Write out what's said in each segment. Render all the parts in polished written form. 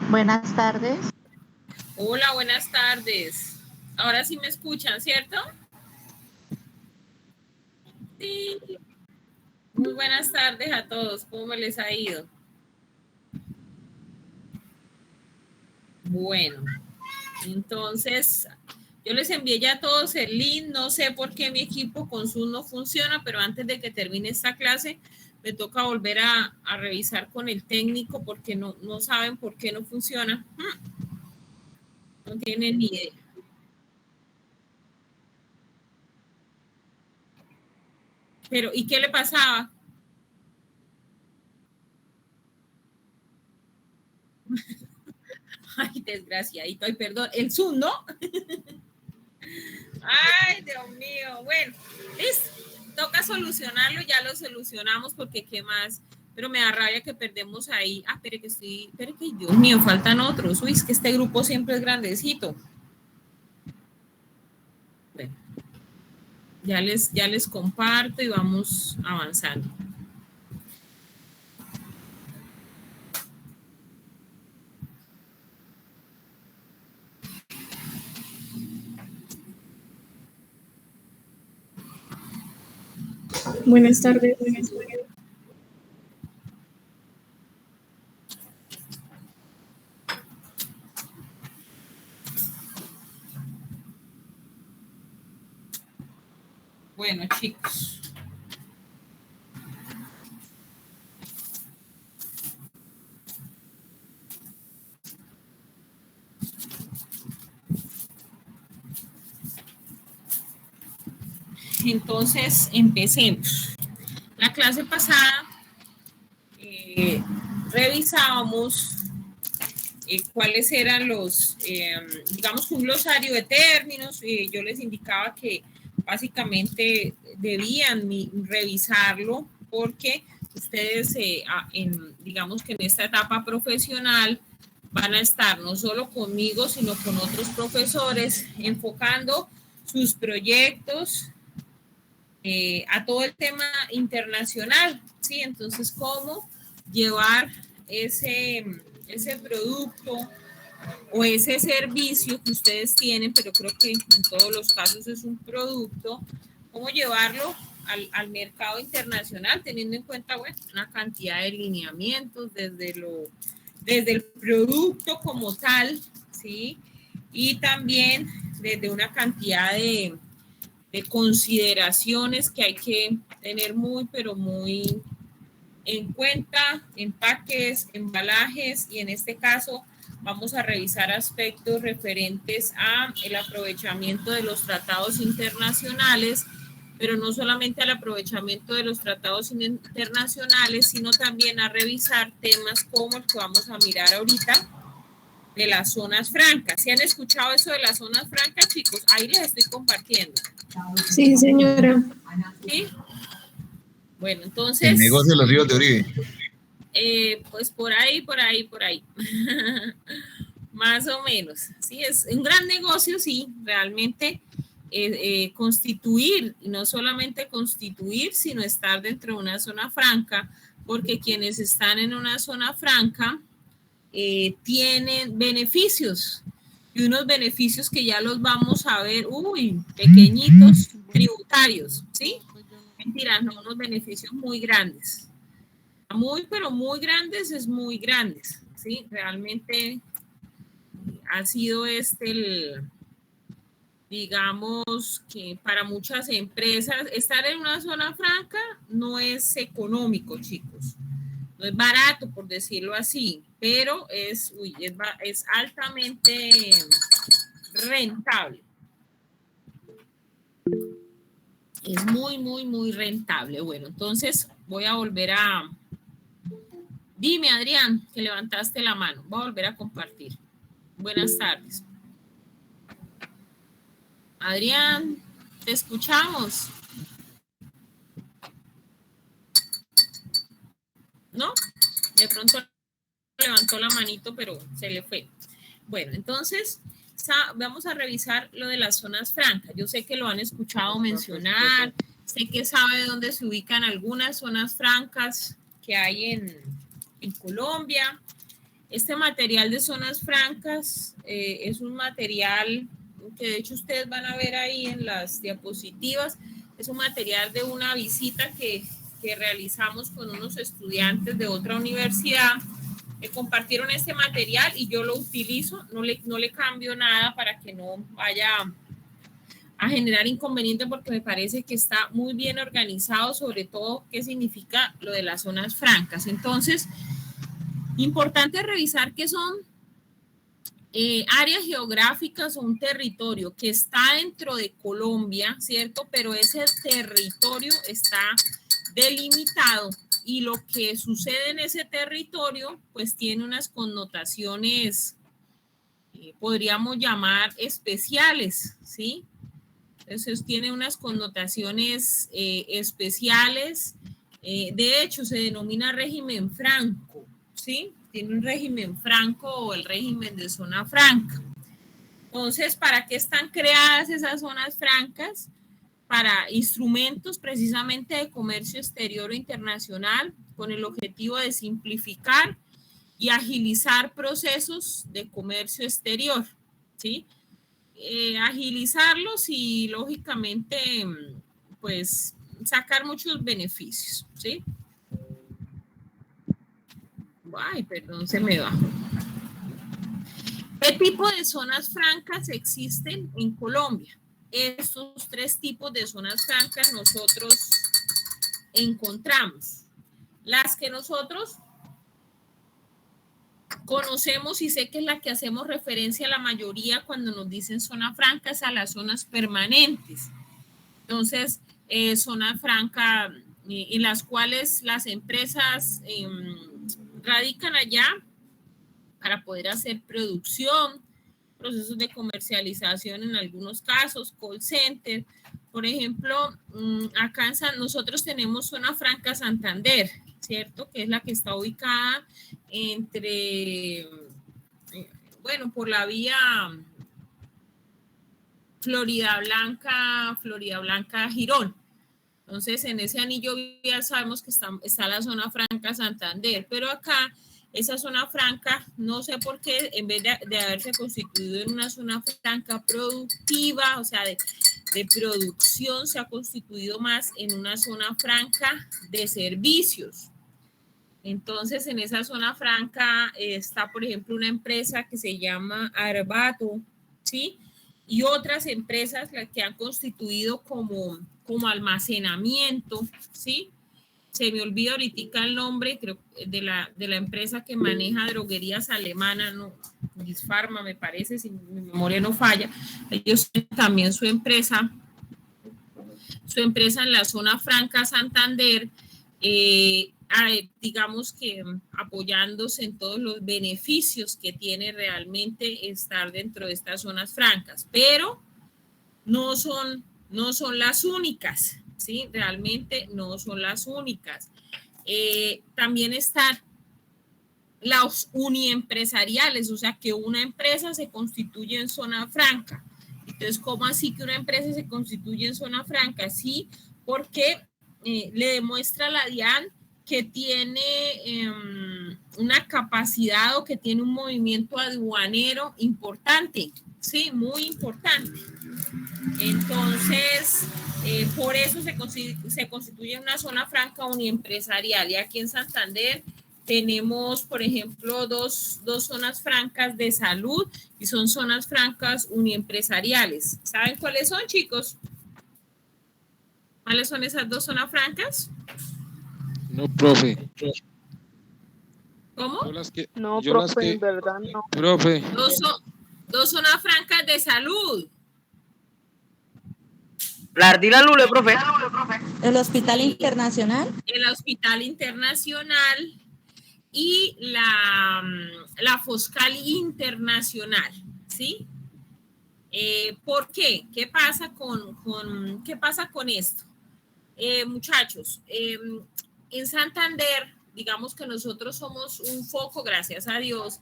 Buenas tardes. Hola, buenas tardes. Ahora sí me escuchan, ¿cierto? Sí. Muy buenas tardes a todos. ¿Cómo les ha ido? Bueno, entonces yo les envié ya a todos el link. No sé por qué mi equipo con Zoom no funciona, pero antes de que termine esta clase me toca volver a revisar con el técnico porque no saben por qué no funciona. No tienen ni idea. Pero, ¿y qué le pasaba? Ay, desgraciadito, ay, perdón, el Zoom, ¿no? Ay, Dios mío, bueno, toca solucionarlo, ya lo solucionamos porque qué más, pero me da rabia que perdemos ahí. Ah, espere que Dios mío, faltan otros. Uy, es que este grupo siempre es grandecito. Bueno, ya les comparto y vamos avanzando. Buenas tardes. Bueno, chicos. Entonces, empecemos. La clase pasada revisábamos cuáles eran los, digamos, un glosario de términos. Yo les indicaba que básicamente debían revisarlo porque ustedes, digamos que en esta etapa profesional, van a estar no solo conmigo, sino con otros profesores, enfocando sus proyectos a todo el tema internacional, ¿sí? Entonces, ¿cómo llevar ese producto o ese servicio que ustedes tienen, pero creo que en todos los casos es un producto, cómo llevarlo al mercado internacional, teniendo en cuenta, bueno, una cantidad de lineamientos desde el producto como tal, ¿sí? Y también desde una cantidad de consideraciones que hay que tener muy, pero muy en cuenta, empaques, embalajes, y en este caso vamos a revisar aspectos referentes a el aprovechamiento de los tratados internacionales, pero no solamente al aprovechamiento de los tratados internacionales, sino también a revisar temas como el que vamos a mirar ahorita, de las zonas francas. ¿Sí han escuchado eso de las zonas francas, chicos? Ahí les estoy compartiendo. Sí, señora. ¿Sí? Bueno, entonces... El negocio de los ríos de Uribe. Pues por ahí. Más o menos. Sí, es un gran negocio, sí, realmente constituir, y no solamente constituir, sino estar dentro de una zona franca, porque quienes están en una zona franca tienen beneficios, y unos beneficios que ya los vamos a ver, pequeñitos, tributarios, ¿sí? Mentira, no, unos beneficios muy grandes. Muy, pero muy grandes, muy grandes, ¿sí? Realmente ha sido digamos que para muchas empresas, estar en una zona franca no es económico, chicos. no es barato, por decirlo así, pero es altamente rentable. Es muy, muy, muy rentable. Bueno, entonces voy a volver a... Dime, Adrián, que levantaste la mano. Voy a volver a compartir. Buenas tardes. Adrián, te escuchamos. ¿No? De pronto levantó la manito, pero se le fue. Bueno, entonces vamos a revisar lo de las zonas francas. Yo sé que lo han escuchado mencionar, sé que sabe dónde se ubican algunas zonas francas que hay en Colombia. Este material de zonas francas es un material que de hecho ustedes van a ver ahí en las diapositivas. Es un material de una visita que realizamos con unos estudiantes de otra universidad. Me compartieron este material y yo lo utilizo, no le cambio nada para que no vaya a generar inconveniente, porque me parece que está muy bien organizado, sobre todo qué significa lo de las zonas francas. Entonces, importante revisar qué son áreas geográficas o un territorio que está dentro de Colombia, ¿cierto? Pero ese territorio está delimitado y lo que sucede en ese territorio pues tiene unas connotaciones, podríamos llamar especiales, ¿sí? Entonces tiene unas connotaciones especiales. De hecho, se denomina régimen franco, ¿sí? Tiene un régimen franco o el régimen de zona franca. Entonces, ¿para qué están creadas esas zonas francas? Para instrumentos precisamente de comercio exterior o internacional, con el objetivo de simplificar y agilizar procesos de comercio exterior, ¿sí? Agilizarlos y lógicamente pues sacar muchos beneficios, ¿sí? Ay, perdón, se me bajó. ¿Qué tipo de zonas francas existen en Colombia? Estos tres tipos de zonas francas nosotros encontramos. Las que nosotros conocemos y sé que es la que hacemos referencia a la mayoría cuando nos dicen zona franca, es a las zonas permanentes. Entonces, zona franca en las cuales las empresas radican allá para poder hacer producción, procesos de comercialización en algunos casos, call center. Por ejemplo, acá nosotros tenemos zona franca Santander, ¿cierto? Que es la que está ubicada entre, bueno, por la vía Florida Blanca, Girón. Entonces, en ese anillo vial sabemos que está la zona franca Santander, pero acá esa zona franca, no sé por qué, en vez de haberse constituido en una zona franca productiva, o sea, de producción, se ha constituido más en una zona franca de servicios. Entonces, en esa zona franca está, por ejemplo, una empresa que se llama Arbato, ¿sí? Y otras empresas las que han constituido como almacenamiento, ¿sí? Se me olvida ahorita el nombre, creo, de la empresa que maneja droguerías alemanas, ¿no? Gisfarma, me parece, si mi memoria no falla. Ellos también su empresa en la zona franca Santander, digamos que apoyándose en todos los beneficios que tiene realmente estar dentro de estas zonas francas, pero no son las únicas, ¿sí? Realmente no son las únicas. También están las uniempresariales, o sea que una empresa se constituye en zona franca. Entonces, ¿cómo así que una empresa se constituye en zona franca? Sí, porque le demuestra a la DIAN que tiene una capacidad o que tiene un movimiento aduanero importante, sí, muy importante. Entonces, por eso se constituye una zona franca uniempresarial. Y aquí en Santander tenemos, por ejemplo, dos zonas francas de salud y son zonas francas uniempresariales. ¿Saben cuáles son, chicos? ¿Cuáles son esas dos zonas francas? No, profe. ¿Cómo? No, profe, en verdad no. Profe. Dos zonas francas de salud. La Ardila Lule, profe. ¿El Hospital Internacional? El Hospital Internacional y la Foscal Internacional, ¿sí? ¿Por qué? ¿Qué pasa con esto? Muchachos, en Santander, digamos que nosotros somos un foco, gracias a Dios,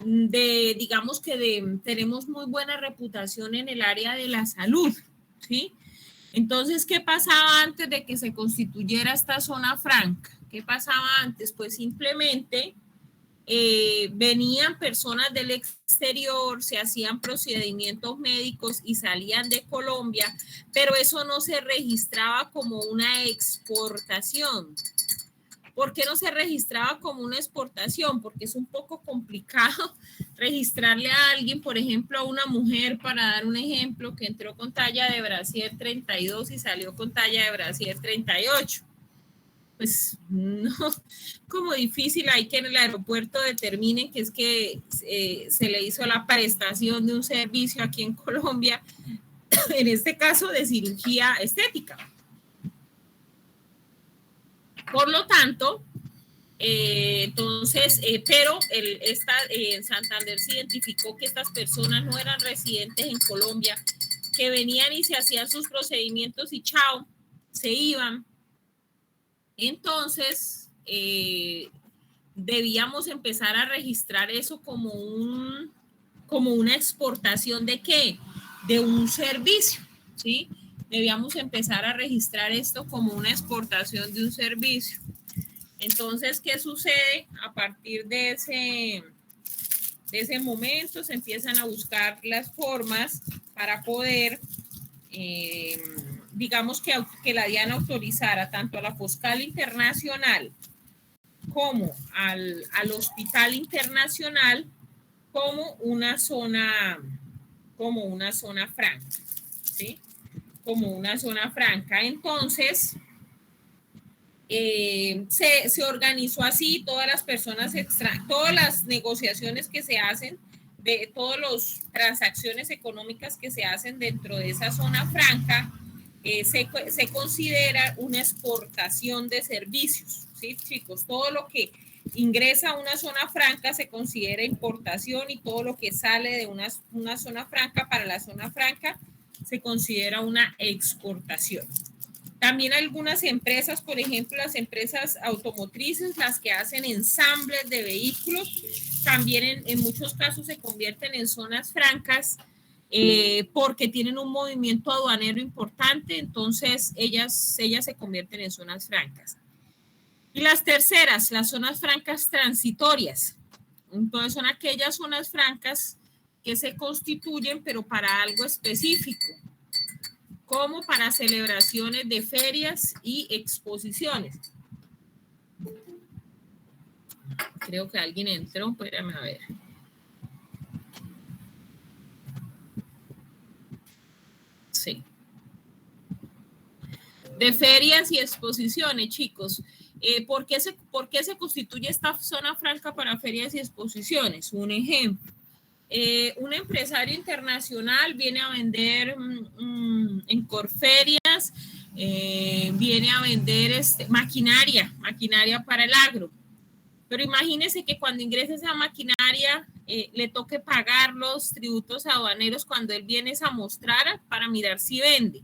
digamos que tenemos muy buena reputación en el área de la salud, ¿sí? Entonces, ¿qué pasaba antes de que se constituyera esta zona franca? ¿Qué pasaba antes? Pues simplemente venían personas del exterior, se hacían procedimientos médicos y salían de Colombia, pero eso no se registraba como una exportación. ¿Por qué no se registraba como una exportación? Porque es un poco complicado registrarle a alguien, por ejemplo, a una mujer, para dar un ejemplo, que entró con talla de brasier 32 y salió con talla de brasier 38. Pues no, como difícil, hay que en el aeropuerto determinen que es que se le hizo la prestación de un servicio aquí en Colombia, en este caso de cirugía estética. Por lo tanto, entonces, pero en Santander se identificó que estas personas no eran residentes en Colombia, que venían y se hacían sus procedimientos y chao, se iban. Entonces, debíamos empezar a registrar eso como una exportación ¿de qué? De un servicio, ¿sí? Debíamos empezar a registrar esto como una exportación de un servicio. Entonces, ¿qué sucede? A partir de ese momento se empiezan a buscar las formas para poder, digamos que la DIAN autorizara tanto a la Foscal Internacional como al Hospital Internacional como una zona franca, ¿sí? Como una zona franca. Entonces, se organizó así, todas las personas todas las negociaciones que se hacen, de todas las transacciones económicas que se hacen dentro de esa zona franca, se considera una exportación de servicios, ¿sí, chicos? Todo lo que ingresa a una zona franca se considera importación y todo lo que sale de una zona franca para la zona franca se considera una exportación. También algunas empresas, por ejemplo, las empresas automotrices, las que hacen ensambles de vehículos, también en muchos casos se convierten en zonas francas porque tienen un movimiento aduanero importante, entonces ellas se convierten en zonas francas. Y las terceras, las zonas francas transitorias. Entonces son aquellas zonas francas que se constituyen, pero para algo específico, como para celebraciones de ferias y exposiciones. Creo que alguien entró, espérame a ver. Sí. De ferias y exposiciones, chicos. ¿Por qué se constituye esta zona franca para ferias y exposiciones? Un ejemplo. Un empresario internacional viene a vender en Corferias, viene a vender maquinaria para el agro. Pero imagínense que cuando ingrese esa maquinaria, le toque pagar los tributos aduaneros cuando él viene a mostrar para mirar si vende.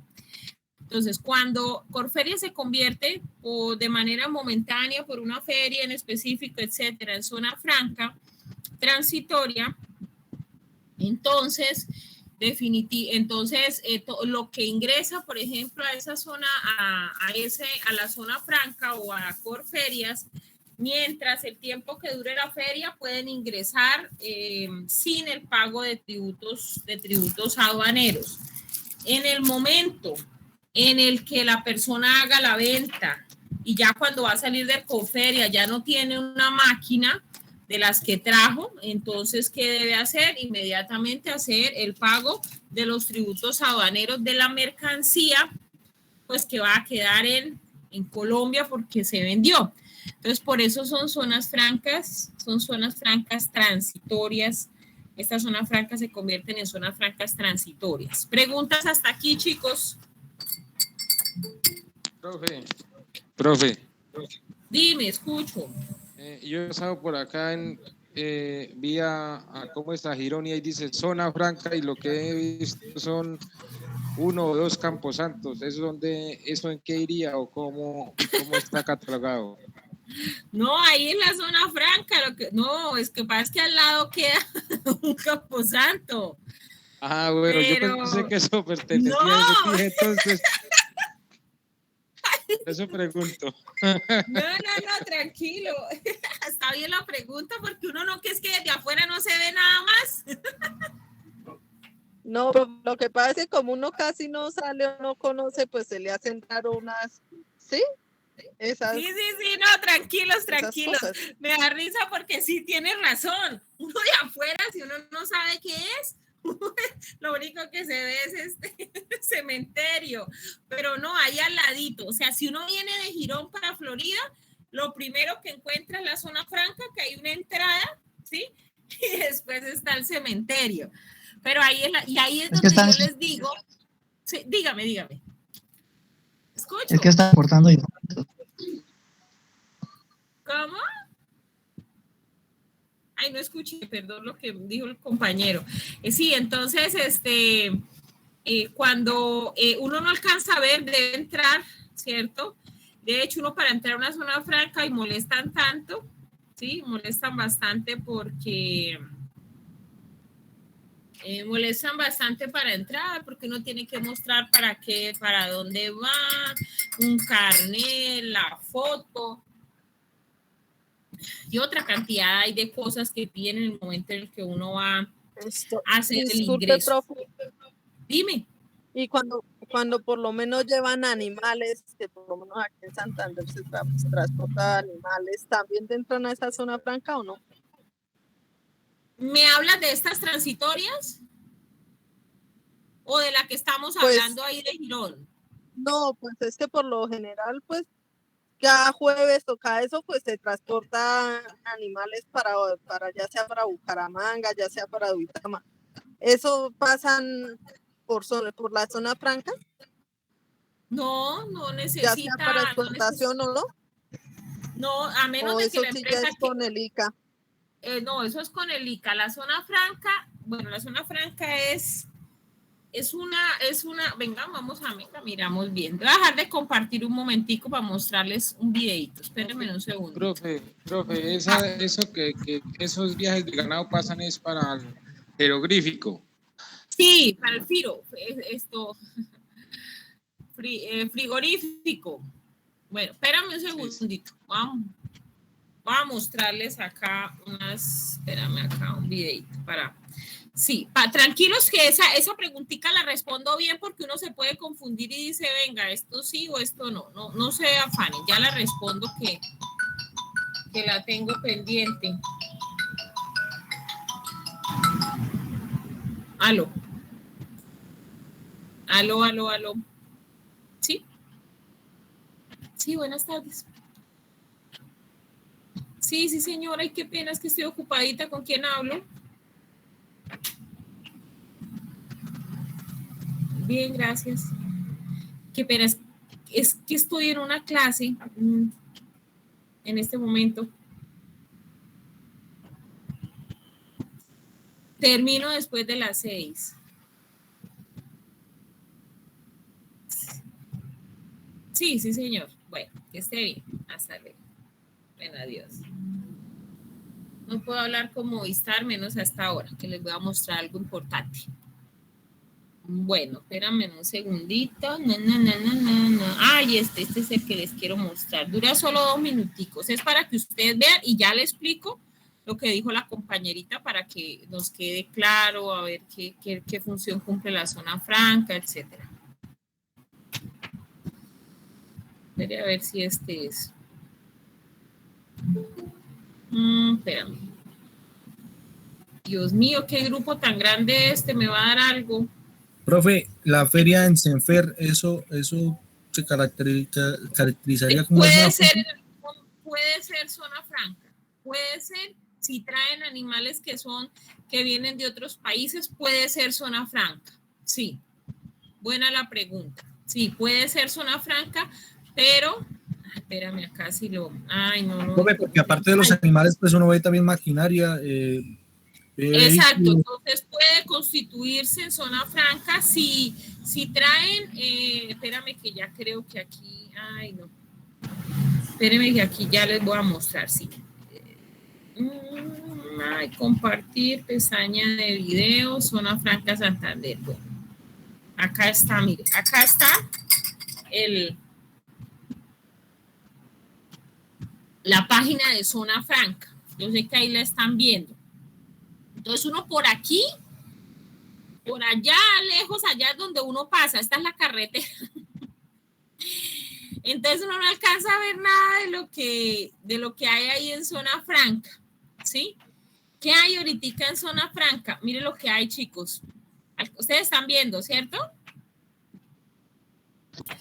Entonces, cuando Corferias se convierte o de manera momentánea por una feria en específico, etcétera, en zona franca, transitoria, entonces, lo que ingresa, por ejemplo, a esa zona, a la zona franca o a Corferias, mientras el tiempo que dure la feria, pueden ingresar sin el pago de tributos aduaneros. En el momento en el que la persona haga la venta y ya cuando va a salir de Corferia ya no tiene una máquina de las que trajo, entonces, ¿qué debe hacer? Inmediatamente hacer el pago de los tributos aduaneros de la mercancía, pues que va a quedar en Colombia porque se vendió. Entonces, por eso son zonas francas transitorias. Estas zonas francas se convierten en zonas francas transitorias. ¿Preguntas hasta aquí, chicos? Profe. Dime, escucho. Yo he estado por acá en vía ¿cómo está? Girón, y ahí dice zona franca, y lo que he visto son 1 o 2 camposantos. ¿Eso en qué iría o cómo está catalogado? No, ahí en la zona franca, es que pasa que al lado queda un camposanto. Ah, bueno, pero yo pensé que eso pertenecía a ese, entonces eso pregunto. No, tranquilo. Está bien la pregunta, porque uno no, que es que desde afuera no se ve nada más. No, lo que pasa es que como uno casi no sale o no conoce, pues se le hacen raro unas, ¿sí? Esas, sí, no, tranquilos. Me da risa porque sí tienes razón. Uno de afuera, si uno no sabe qué es, lo único que se ve es este cementerio. Pero no, ahí al ladito. O sea, si uno viene de Girón para Florida, lo primero que encuentra es la zona franca, que hay una entrada, ¿sí? Y después está el cementerio. Pero ahí es donde yo les digo. Sí, dígame. Escucho. Es que está aportando información. ¿Cómo? Ay, no escuché, perdón lo que dijo el compañero. Sí, entonces, cuando uno no alcanza a ver, debe entrar, ¿cierto? De hecho, uno para entrar a una zona franca y molestan tanto, ¿sí? Molestan bastante porque... molestan bastante para entrar, porque uno tiene que mostrar para dónde va, un carnet, la foto y otra cantidad hay de cosas que piden en el momento en el que uno va a hacer el ingreso. Profe. Dime. Y cuando por lo menos llevan animales, que por lo menos aquí en Santander se transporta animales, ¿también entran a esa zona franca o no? ¿Me hablas de estas transitorias? ¿O de la que estamos hablando ahí de Girón? No, pues es que por lo general, pues, cada jueves o cada eso, pues se transporta animales para ya sea para Bucaramanga, ya sea para Duitama. ¿Eso pasan por la zona franca? No necesita. ¿Ya sea para exportación o no? No, a menos de que la empresa... Ya es con el ICA. No, eso es con el ICA. La zona franca es una, venga, miramos bien. Voy a dejar de compartir un momentico para mostrarles un videito. Espérenme un segundo. Profe, eso que esos viajes de ganado pasan es para el jeroglífico. Sí, para el frigorífico. Bueno, espérame un segundito. Vamos a mostrarles acá un videito para... Sí, tranquilos que esa preguntita la respondo bien, porque uno se puede confundir y dice, venga, esto sí o esto no se afanen, ya la respondo que la tengo pendiente. Aló. Sí, buenas tardes. Sí, señora, y qué pena, es que estoy ocupadita. ¿Con quién hablo? Bien, gracias. Qué pena, es que estoy en una clase en este momento. Termino después de las 6. Sí, señor. Bueno, que esté bien. Hasta luego. Bueno, adiós. No puedo hablar como Movistar, menos hasta ahora, que les voy a mostrar algo importante. Bueno, espérame un segundito. Ay, este es el que les quiero mostrar. Dura solo 2 minuticos. Es para que ustedes vean y ya les explico lo que dijo la compañerita para que nos quede claro, a ver qué función cumple la zona franca, etcétera. Voy a ver si este es. Espérame. Dios mío, qué grupo tan grande me va a dar algo. Profe, la feria en Senfer, eso se caracterizaría como... puede ser zona franca, puede ser, si traen animales que vienen de otros países, puede ser zona franca, sí, buena la pregunta, sí, puede ser zona franca, pero, espérame acá si lo, ay no, Profe, porque aparte de los animales, pues uno ve también maquinaria. Exacto, entonces puede constituirse en zona franca si traen, espérame que ya creo que aquí, ay no, espérame que aquí ya les voy a mostrar, sí. Ay, compartir, pestaña de video, zona franca Santander. Bueno, acá está, mire, acá está la página de zona franca. Yo sé que ahí la están viendo. Entonces uno por aquí, por allá lejos, allá es donde uno pasa, esta es la carretera. Entonces uno no alcanza a ver nada de lo que hay ahí en zona franca, ¿sí? ¿Qué hay ahorita en zona franca? Mire lo que hay, chicos. Ustedes están viendo, ¿cierto?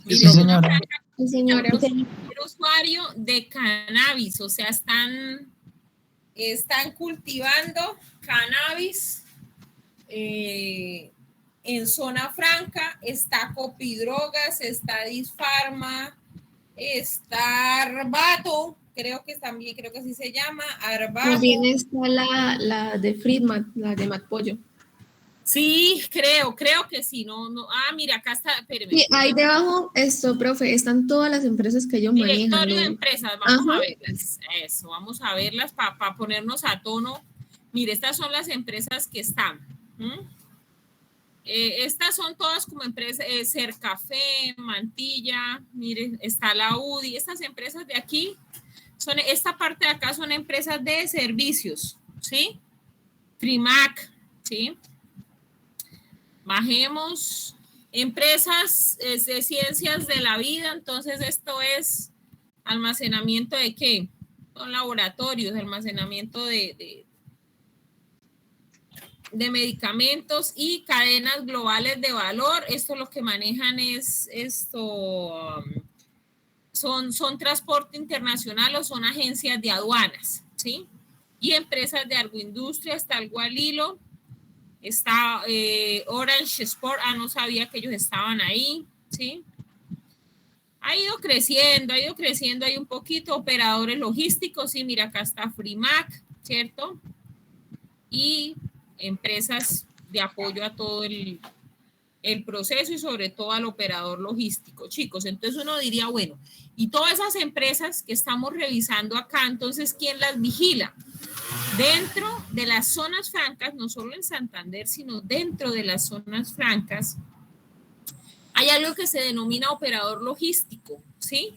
Mire, Sí, señora. Sí, señora. El usuario de cannabis, o sea, están cultivando cannabis en zona franca. Está Copidrogas, está Disfarma, está Arbato, creo que así se llama, Arbato. También está la de Friedman, la de Matpollo. Sí, creo que sí, no, mira, acá está, espéreme. Sí, ahí debajo, profe, están todas las empresas que ellos manejan. Directorio de empresas, vamos a verlas, eso, vamos a verlas para ponernos a tono. Mire, estas son las empresas que están. Estas son todas como empresas, Cercafé, Mantilla, mire, está la UDI, estas empresas de aquí, esta parte de acá son empresas de servicios, ¿sí? Primac, ¿sí? Bajemos, empresas de ciencias de la vida, entonces esto es almacenamiento de ¿qué? Son laboratorios, almacenamiento de medicamentos y cadenas globales de valor. Esto lo que manejan es son transporte internacional o son agencias de aduanas, ¿sí? Y empresas de agroindustria, está el Gualilo, está Orange Sport, no sabía que ellos estaban ahí, ¿sí? Ha ido creciendo ahí un poquito, operadores logísticos, sí, mira, acá está Frimac, ¿cierto? Y empresas de apoyo a todo el proceso y sobre todo al operador logístico, chicos. Entonces uno diría, bueno, y todas esas empresas que estamos revisando acá, entonces, ¿quién las vigila? Dentro de las zonas francas, no solo en Santander, sino dentro de las zonas francas, hay algo que se denomina operador logístico, ¿sí?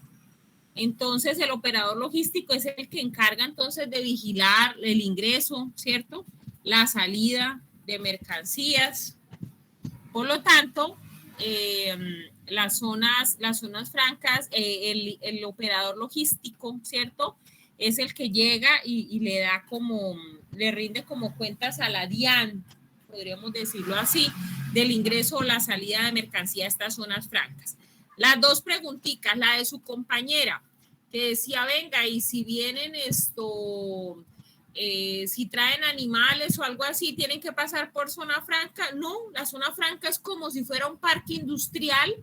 Entonces, el operador logístico es el que encarga entonces de vigilar el ingreso, ¿cierto? La salida de mercancías. Por lo tanto, las zonas francas, el operador logístico, ¿cierto? Es el que llega y le rinde como cuentas a la DIAN, podríamos decirlo así, del ingreso o la salida de mercancía a estas zonas francas. Las dos preguntitas, la de su compañera, que decía, venga, y si vienen si traen animales o algo así, ¿tienen que pasar por zona franca? No, la zona franca es como si fuera un parque industrial,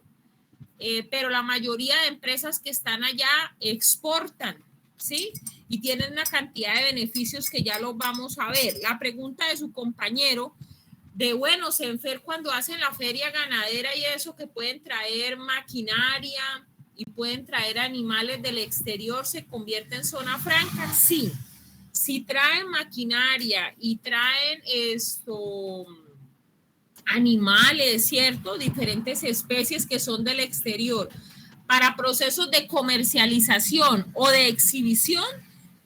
pero la mayoría de empresas que están allá exportan, ¿sí? Y tienen una cantidad de beneficios que ya los vamos a ver. La pregunta de su compañero, bueno, Senfer, cuando hacen la feria ganadera y eso, que pueden traer maquinaria y pueden traer animales del exterior, ¿se convierte en zona franca? Sí. Si traen maquinaria y traen animales, ¿cierto? Diferentes especies que son del exterior para procesos de comercialización o de exhibición,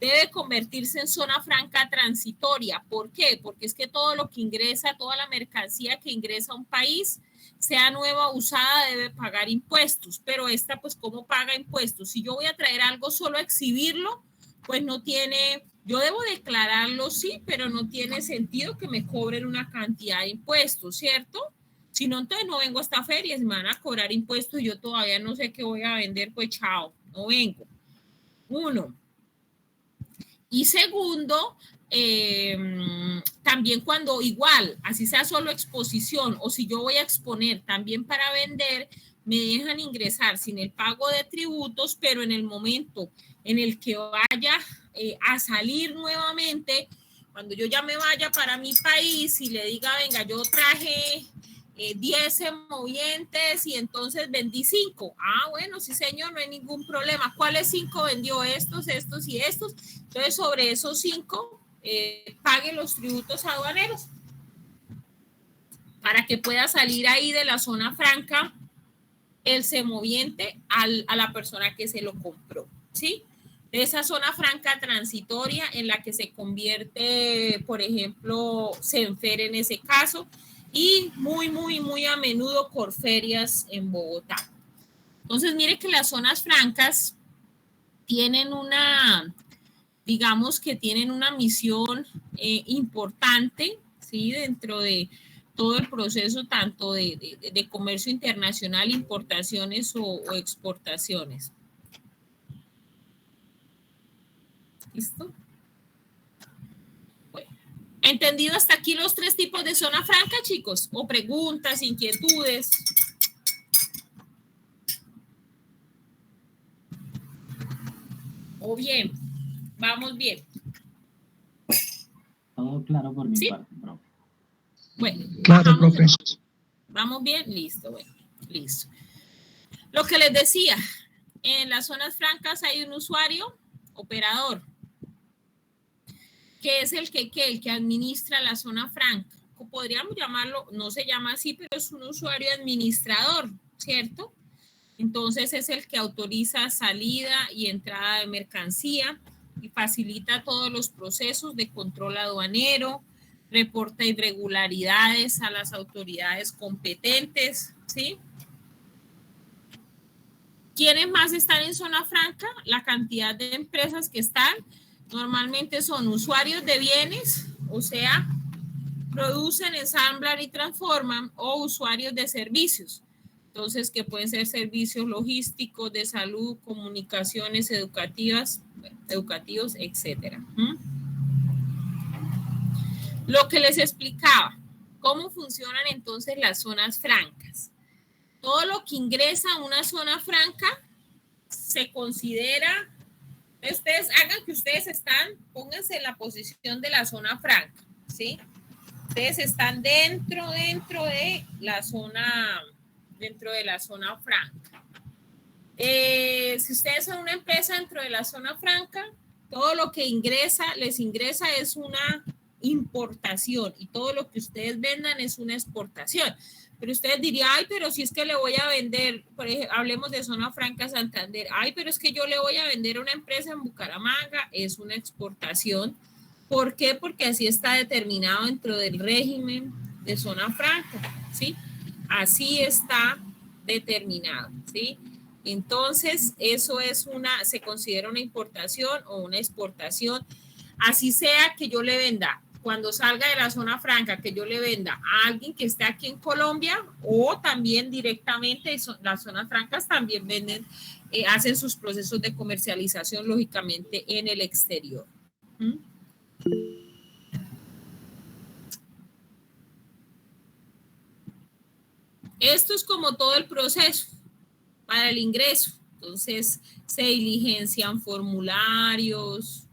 debe convertirse en zona franca transitoria. ¿Por qué? Porque es que todo lo que ingresa, toda la mercancía que ingresa a un país, sea nueva o usada, debe pagar impuestos. Pero esta, pues, ¿cómo paga impuestos? Si yo voy a traer algo solo a exhibirlo, pues no tiene, yo debo declararlo, sí, pero no tiene sentido que me cobren una cantidad de impuestos, ¿cierto? Si no, entonces no vengo a esta feria, me van a cobrar impuestos y yo todavía no sé qué voy a vender, pues chao, no vengo. Uno. Y segundo, también cuando igual, así sea solo exposición o si yo voy a exponer también para vender, me dejan ingresar sin el pago de tributos, pero en el momento en el que vaya a salir nuevamente, cuando yo ya me vaya para mi país y le diga, venga, yo traje 10 semovientes y entonces vendí 5. Ah, bueno, sí señor, no hay ningún problema. ¿Cuáles 5 vendió? Estos, estos y estos. Entonces, sobre esos 5, pague los tributos aduaneros para que pueda salir ahí de la zona franca el semoviente a la persona que se lo compró, ¿sí? De esa zona franca transitoria en la que se convierte, por ejemplo, Senfer en ese caso, y muy a menudo Corferias en Bogotá. Entonces, mire que las zonas francas tienen una, digamos que tienen una misión importante, ¿sí? Dentro de todo el proceso tanto de comercio internacional, importaciones o exportaciones. ¿Listo? Bueno, ¿entendido hasta aquí los 3 tipos de zona franca, chicos? ¿O preguntas, inquietudes? ¿O bien? ¿Vamos bien? Todo claro por mi ¿Sí? parte, profe. Bueno, Claro, profe. ¿vamos bien? Listo, bueno, listo. Lo que les decía, en las zonas francas hay un usuario operador, que es el que administra la zona franca. Podríamos llamarlo, no se llama así, pero es un usuario administrador, ¿cierto? Entonces es el que autoriza salida y entrada de mercancía y facilita todos los procesos de control aduanero, reporta irregularidades a las autoridades competentes, ¿sí? ¿Quiénes más están en zona franca? La cantidad de empresas que están normalmente son usuarios de bienes, o sea, producen, ensamblan y transforman, o usuarios de servicios. Entonces, que pueden ser servicios logísticos, de salud, comunicaciones educativos, etcétera. Lo que les explicaba, ¿cómo funcionan entonces las zonas francas? Todo lo que ingresa a una zona franca se considera, ustedes hagan que ustedes están, pónganse en la posición de la zona franca, ¿sí? Ustedes están dentro de la zona franca. Si ustedes son una empresa dentro de la zona franca, todo lo que les ingresa es una importación y todo lo que ustedes vendan es una exportación. Pero ustedes dirían, ay, pero si es que le voy a vender, por ejemplo, hablemos de zona franca Santander, ay, pero es que yo le voy a vender a una empresa en Bucaramanga, es una exportación. ¿Por qué? Porque así está determinado dentro del régimen de zona franca, ¿sí? Así está determinado, ¿sí? Entonces, eso es se considera una importación o una exportación, así sea que yo le venda, cuando salga de la zona franca, que yo le venda a alguien que esté aquí en Colombia o también directamente, las zonas francas también venden, hacen sus procesos de comercialización, lógicamente, en el exterior. Esto es como todo el proceso para el ingreso. Entonces, se diligencian formularios,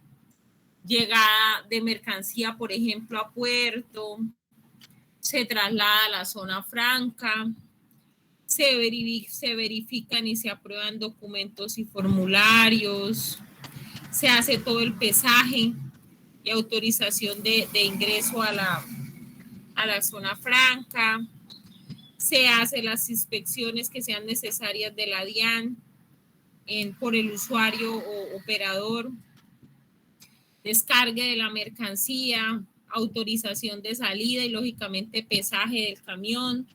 llegada de mercancía, por ejemplo, a puerto, se traslada a la zona franca, se verifican y se aprueban documentos y formularios, se hace todo el pesaje y autorización de ingreso a la zona franca, se hacen las inspecciones que sean necesarias de la DIAN por el usuario o operador, descargue de la mercancía, autorización de salida y lógicamente pesaje del camión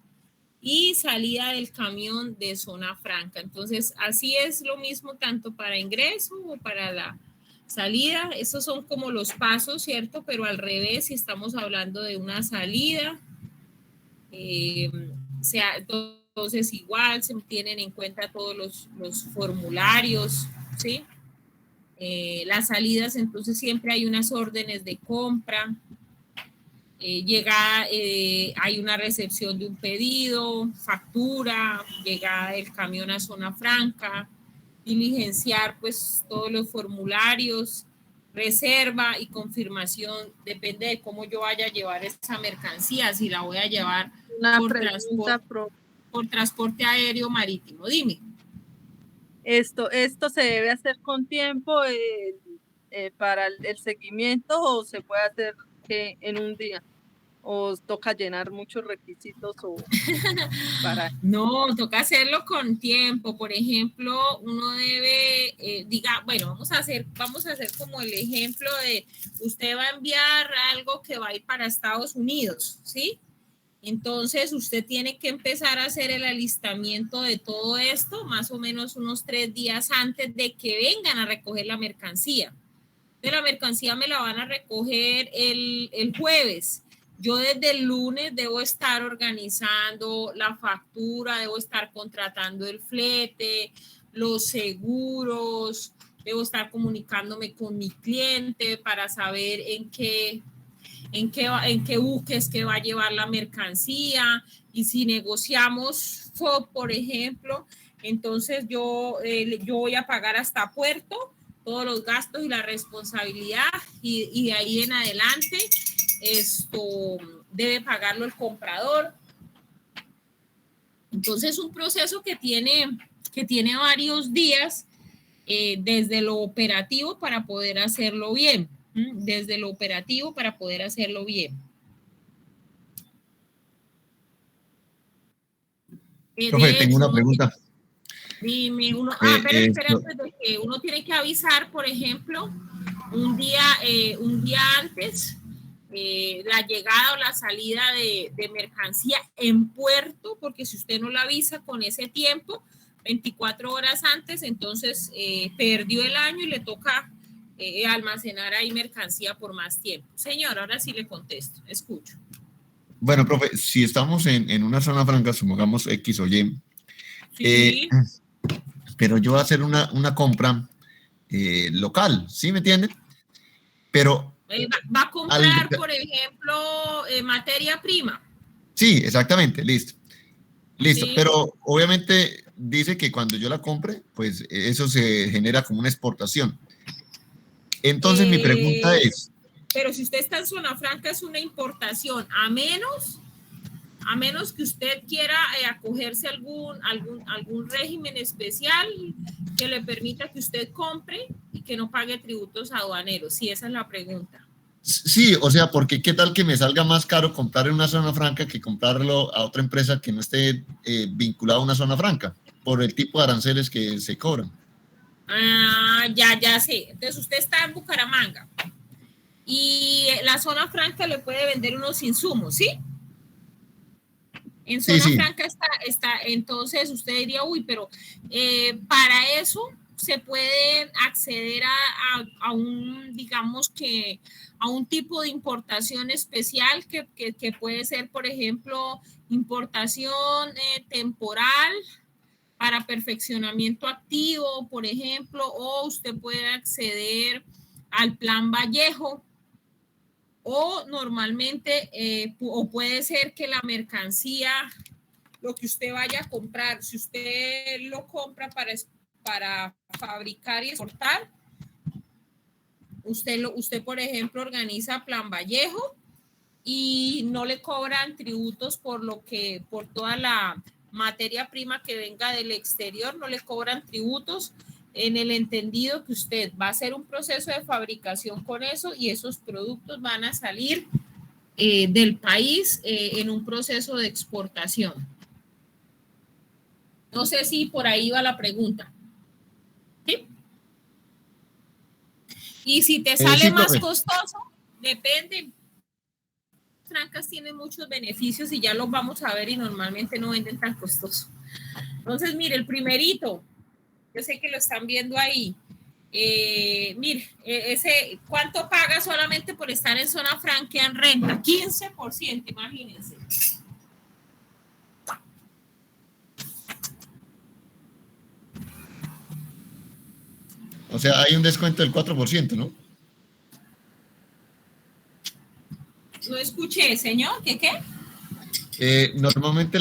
y salida del camión de zona franca. Entonces, así es lo mismo tanto para ingreso o para la salida. Esos son como los pasos, ¿cierto? Pero al revés, si estamos hablando de una salida, entonces igual se tienen en cuenta todos los formularios, ¿sí? las salidas, entonces siempre hay unas órdenes de compra. Hay una recepción de un pedido, factura, llegada del camión a zona franca, diligenciar pues todos los formularios, reserva y confirmación, depende de cómo yo vaya a llevar esa mercancía, si la voy a llevar por transporte aéreo marítimo. Dime. Esto se debe hacer con tiempo para el seguimiento, o se puede hacer que en un día, o toca llenar muchos requisitos o No, toca hacerlo con tiempo. Por ejemplo, uno debe, vamos a hacer como el ejemplo de usted va a enviar algo que va a ir para Estados Unidos, ¿sí? Entonces usted tiene que empezar a hacer el alistamiento de todo esto más o menos unos 3 días antes de que vengan a recoger la mercancía. De la mercancía me la van a recoger el jueves. Yo desde el lunes debo estar organizando la factura, debo estar contratando el flete, los seguros, debo estar comunicándome con mi cliente para saber en qué buques que va a llevar la mercancía, y si negociamos FOB, por ejemplo, entonces yo voy a pagar hasta puerto todos los gastos y la responsabilidad, y de ahí en adelante esto debe pagarlo el comprador. Entonces es un proceso que tiene varios días desde lo operativo para poder hacerlo bien. Profe, tengo una pregunta. Dime, espera, antes de que uno tiene que avisar, por ejemplo, un día antes la llegada o la salida de mercancía en puerto, porque si usted no la avisa con ese tiempo, 24 horas antes, entonces perdió el año y le toca almacenar ahí mercancía por más tiempo. Señor, ahora sí le contesto, escucho. Bueno, profe, si estamos en una zona franca, supongamos X o Y, sí. Pero yo voy a hacer una compra local, ¿sí me entienden? Pero va a comprar, por ejemplo, materia prima. Sí, exactamente, listo. Sí. Pero obviamente dice que cuando yo la compre, pues eso se genera como una exportación. Entonces mi pregunta es... Pero si usted está en zona franca es una importación, a menos que usted quiera acogerse a algún régimen especial que le permita que usted compre y que no pague tributos aduaneros. Sí, esa es la pregunta. Sí, o sea, porque qué tal que me salga más caro comprar en una zona franca que comprarlo a otra empresa que no esté vinculada a una zona franca, por el tipo de aranceles que se cobran. Ya sé. Entonces usted está en Bucaramanga y la zona franca le puede vender unos insumos, ¿sí? En zona franca está, entonces usted diría, uy, pero para eso se puede acceder a un, digamos que, a un tipo de importación especial que puede ser, por ejemplo, importación temporal para perfeccionamiento activo, por ejemplo, o usted puede acceder al Plan Vallejo, o normalmente, o puede ser que la mercancía, lo que usted vaya a comprar, si usted lo compra para fabricar y exportar, usted por ejemplo organiza Plan Vallejo y no le cobran tributos por toda la materia prima que venga del exterior, no le cobran tributos, en el entendido que usted va a hacer un proceso de fabricación con eso y esos productos van a salir del país en un proceso de exportación. No sé si por ahí va la pregunta. ¿Sí? Y si te sale más costoso, depende. Francas tienen muchos beneficios y ya los vamos a ver y normalmente no venden tan costoso. Entonces, mire, el primerito, yo sé que lo están viendo ahí. Mire, ¿cuánto paga solamente por estar en zona franca en renta? 15%, imagínense. O sea, hay un descuento del 4%, ¿no? No escuché, señor, ¿qué? Normalmente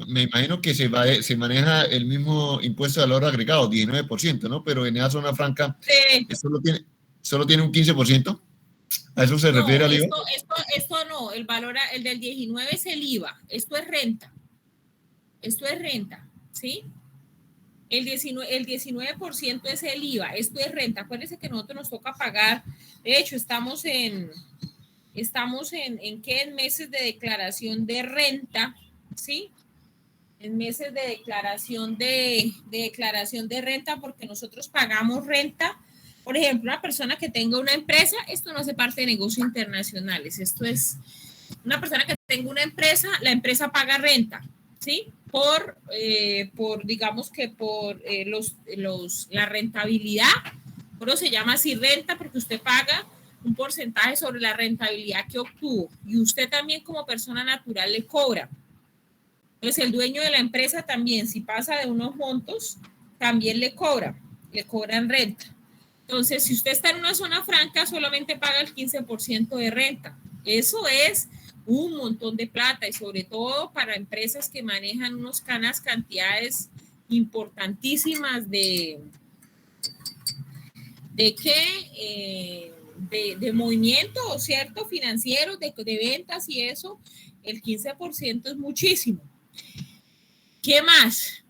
me imagino que se maneja el mismo impuesto de valor agregado, 19%, ¿no? Pero en esa zona franca solo tiene un 15%. ¿A eso se refiere al IVA? Esto no, el del 19 es el IVA, esto es renta, ¿sí? El 19% es el IVA, esto es renta. Acuérdense que nosotros nos toca pagar, de hecho, estamos en ¿qué? En meses de declaración de renta, ¿sí? En meses de declaración de renta, porque nosotros pagamos renta. Por ejemplo, una persona que tenga una empresa, esto no hace parte de negocios internacionales, esto es una persona que tenga una empresa, la empresa paga renta, ¿sí? Por digamos que por la rentabilidad, pero se llama así renta porque usted paga un porcentaje sobre la rentabilidad que obtuvo y usted también como persona natural le cobra. Entonces el dueño de la empresa también, si pasa de unos montos, también le cobran renta. Entonces, si usted está en una zona franca, solamente paga el 15% de renta. Eso es un montón de plata y sobre todo para empresas que manejan unas cantidades importantísimas de movimiento, ¿cierto? Financieros, de ventas y eso, el 15% es muchísimo. ¿Qué más?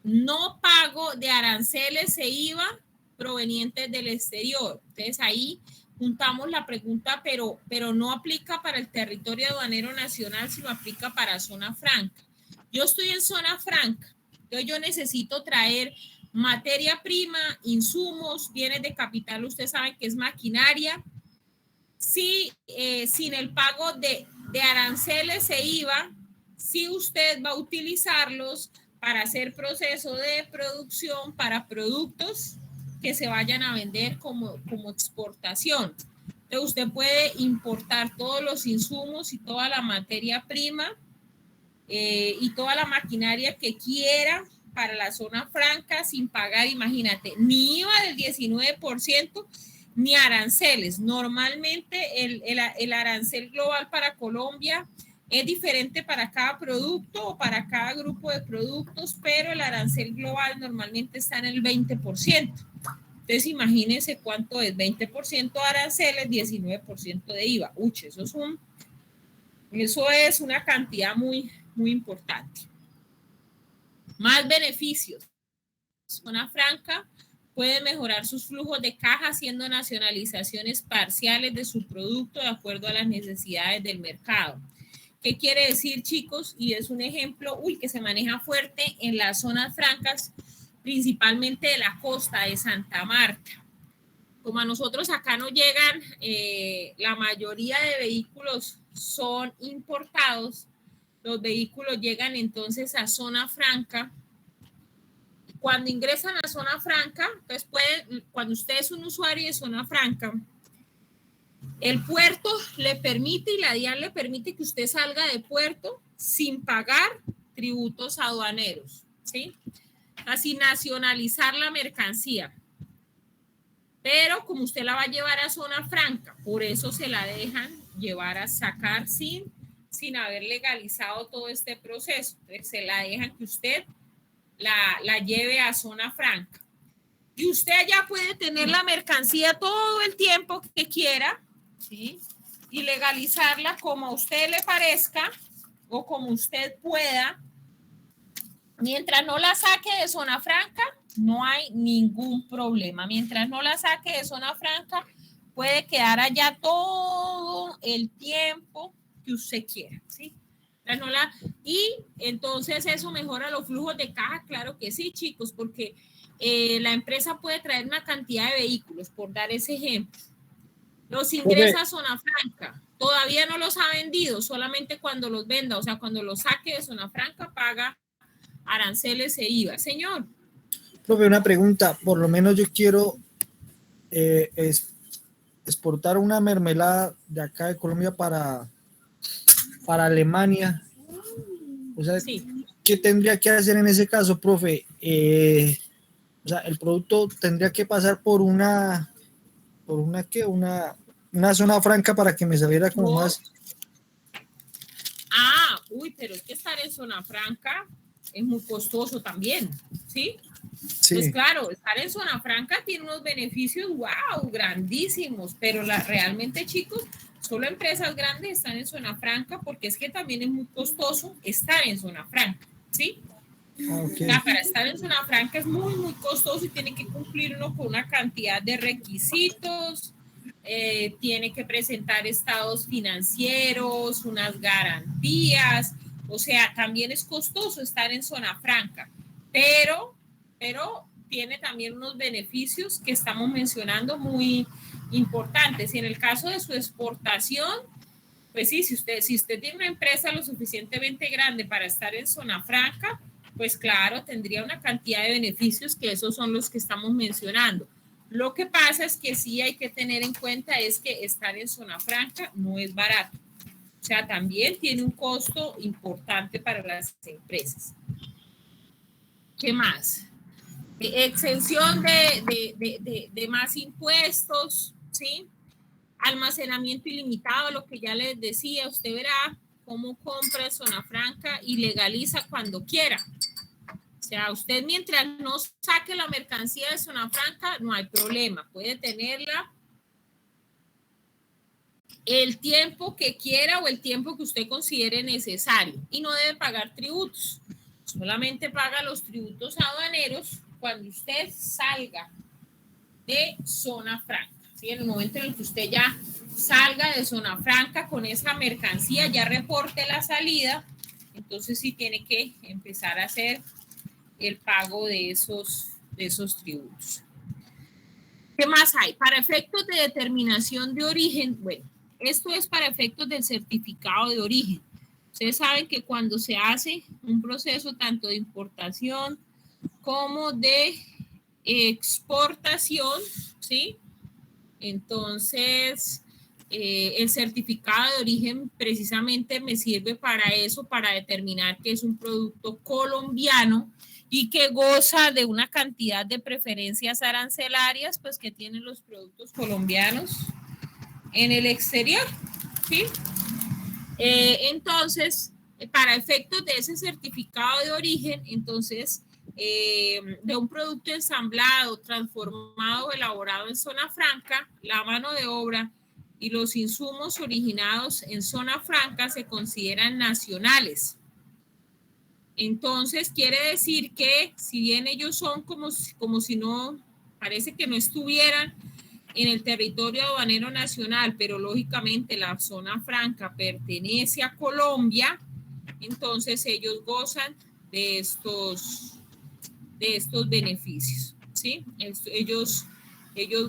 No pago de aranceles e IVA provenientes del exterior. Entonces ahí juntamos la pregunta, pero no aplica para el territorio aduanero nacional, sino aplica para zona franca. Yo estoy en zona franca, entonces yo necesito traer materia prima, insumos, bienes de capital, ustedes saben que es maquinaria. Sí, sin el pago de aranceles e IVA, si usted va a utilizarlos para hacer proceso de producción para productos que se vayan a vender como exportación. Entonces usted puede importar todos los insumos y toda la materia prima y toda la maquinaria que quiera para la zona franca sin pagar, imagínate, ni IVA del 19%, ni aranceles. Normalmente el arancel global para Colombia es diferente para cada producto o para cada grupo de productos, pero el arancel global normalmente está en el 20%. Entonces, imagínense cuánto es, 20% de aranceles, 19% de IVA. Uche, eso es una cantidad muy, muy importante. Más beneficios. Zona franca puede mejorar sus flujos de caja haciendo nacionalizaciones parciales de su producto de acuerdo a las necesidades del mercado. ¿Qué quiere decir, chicos? Y es un ejemplo, que se maneja fuerte en las zonas francas, principalmente de la costa de Santa Marta. Como a nosotros acá no llegan, la mayoría de vehículos son importados, los vehículos llegan entonces a zona franca. Cuando ingresan a zona franca, entonces cuando usted es un usuario de zona franca, el puerto le permite y la DIAN le permite que usted salga de puerto sin pagar tributos aduaneros, ¿sí? Así nacionalizar la mercancía. Pero como usted la va a llevar a zona franca, por eso se la dejan llevar a sacar sin haber legalizado todo este proceso. Entonces, se la dejan que usted la lleve a zona franca. Y usted allá puede tener la mercancía todo el tiempo que quiera, ¿sí? Y legalizarla como a usted le parezca o como usted pueda. Mientras no la saque de zona franca, no hay ningún problema. Mientras no la saque de zona franca, puede quedar allá todo el tiempo que usted quiera, ¿sí? Y entonces eso mejora los flujos de caja, claro que sí, chicos, porque la empresa puede traer una cantidad de vehículos, por dar ese ejemplo. Los ingresa a zona franca, todavía no los ha vendido, solamente cuando los venda, o sea, cuando los saque de zona franca, paga aranceles e IVA. Señor. Profe, una pregunta, por lo menos yo quiero exportar una mermelada de acá de Colombia para Alemania. O sea, sí. ¿Qué tendría que hacer en ese caso, profe? O sea, el producto tendría que pasar por una ¿qué? Una zona franca para que me saliera como No. más. Pero es que estar en zona franca es muy costoso también, ¿sí? Sí. Pues claro, estar en zona franca tiene unos beneficios, wow, grandísimos, pero realmente, chicos, solo empresas grandes están en zona franca porque es que también es muy costoso estar en zona franca, ¿sí? Okay. Para estar en zona franca es muy, muy costoso y tiene que cumplir uno con una cantidad de requisitos, tiene que presentar estados financieros, unas garantías, o sea, también es costoso estar en zona franca, pero tiene también unos beneficios que estamos mencionando muy importantes. Y en el caso de su exportación, pues sí, si usted tiene una empresa lo suficientemente grande para estar en zona franca, pues claro, tendría una cantidad de beneficios que esos son los que estamos mencionando. Lo que pasa es que sí hay que tener en cuenta es que estar en zona franca no es barato. O sea, también tiene un costo importante para las empresas. ¿Qué más? Exención de más impuestos, ¿sí? Almacenamiento ilimitado, lo que ya les decía, usted verá cómo compra zona franca y legaliza cuando quiera. O sea, usted mientras no saque la mercancía de zona franca, no hay problema, puede tenerla el tiempo que quiera o el tiempo que usted considere necesario y no debe pagar tributos. Solamente paga los tributos aduaneros cuando usted salga de zona franca. ¿Sí? En el momento en el que usted ya salga de zona franca con esa mercancía, ya reporte la salida, entonces sí tiene que empezar a hacer el pago de esos tributos. ¿Qué más hay? Para efectos de determinación de origen, bueno, esto es para efectos del certificado de origen. Ustedes saben que cuando se hace un proceso tanto de importación como de exportación, ¿sí? Entonces, el certificado de origen precisamente me sirve para eso, para determinar que es un producto colombiano y que goza de una cantidad de preferencias arancelarias, pues que tienen los productos colombianos en el exterior, ¿sí? Entonces, para efectos de ese certificado de origen, entonces, de un producto ensamblado, transformado o elaborado en zona franca, la mano de obra y los insumos originados en zona franca se consideran nacionales. Entonces, quiere decir que si bien ellos son como si no, parece que no estuvieran en el territorio aduanero nacional, pero lógicamente la zona franca pertenece a Colombia, entonces ellos gozan de estos beneficios, ¿sí? Ellos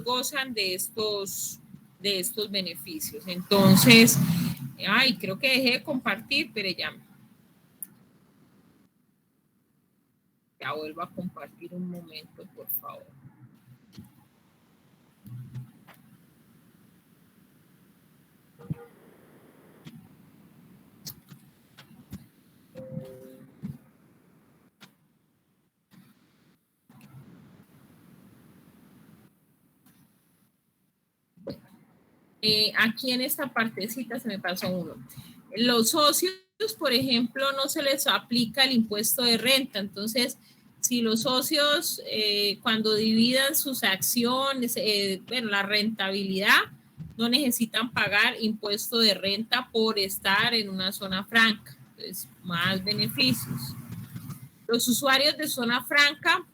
gozan de estos beneficios. Entonces, creo que dejé de compartir, pero ya vuelvo a compartir un momento, por favor. Aquí en esta partecita se me pasó uno. Los socios, por ejemplo, no se les aplica el impuesto de renta. Entonces, si los socios cuando dividan sus acciones, la rentabilidad, no necesitan pagar impuesto de renta por estar en una zona franca. Entonces, más beneficios. Los usuarios de zona franca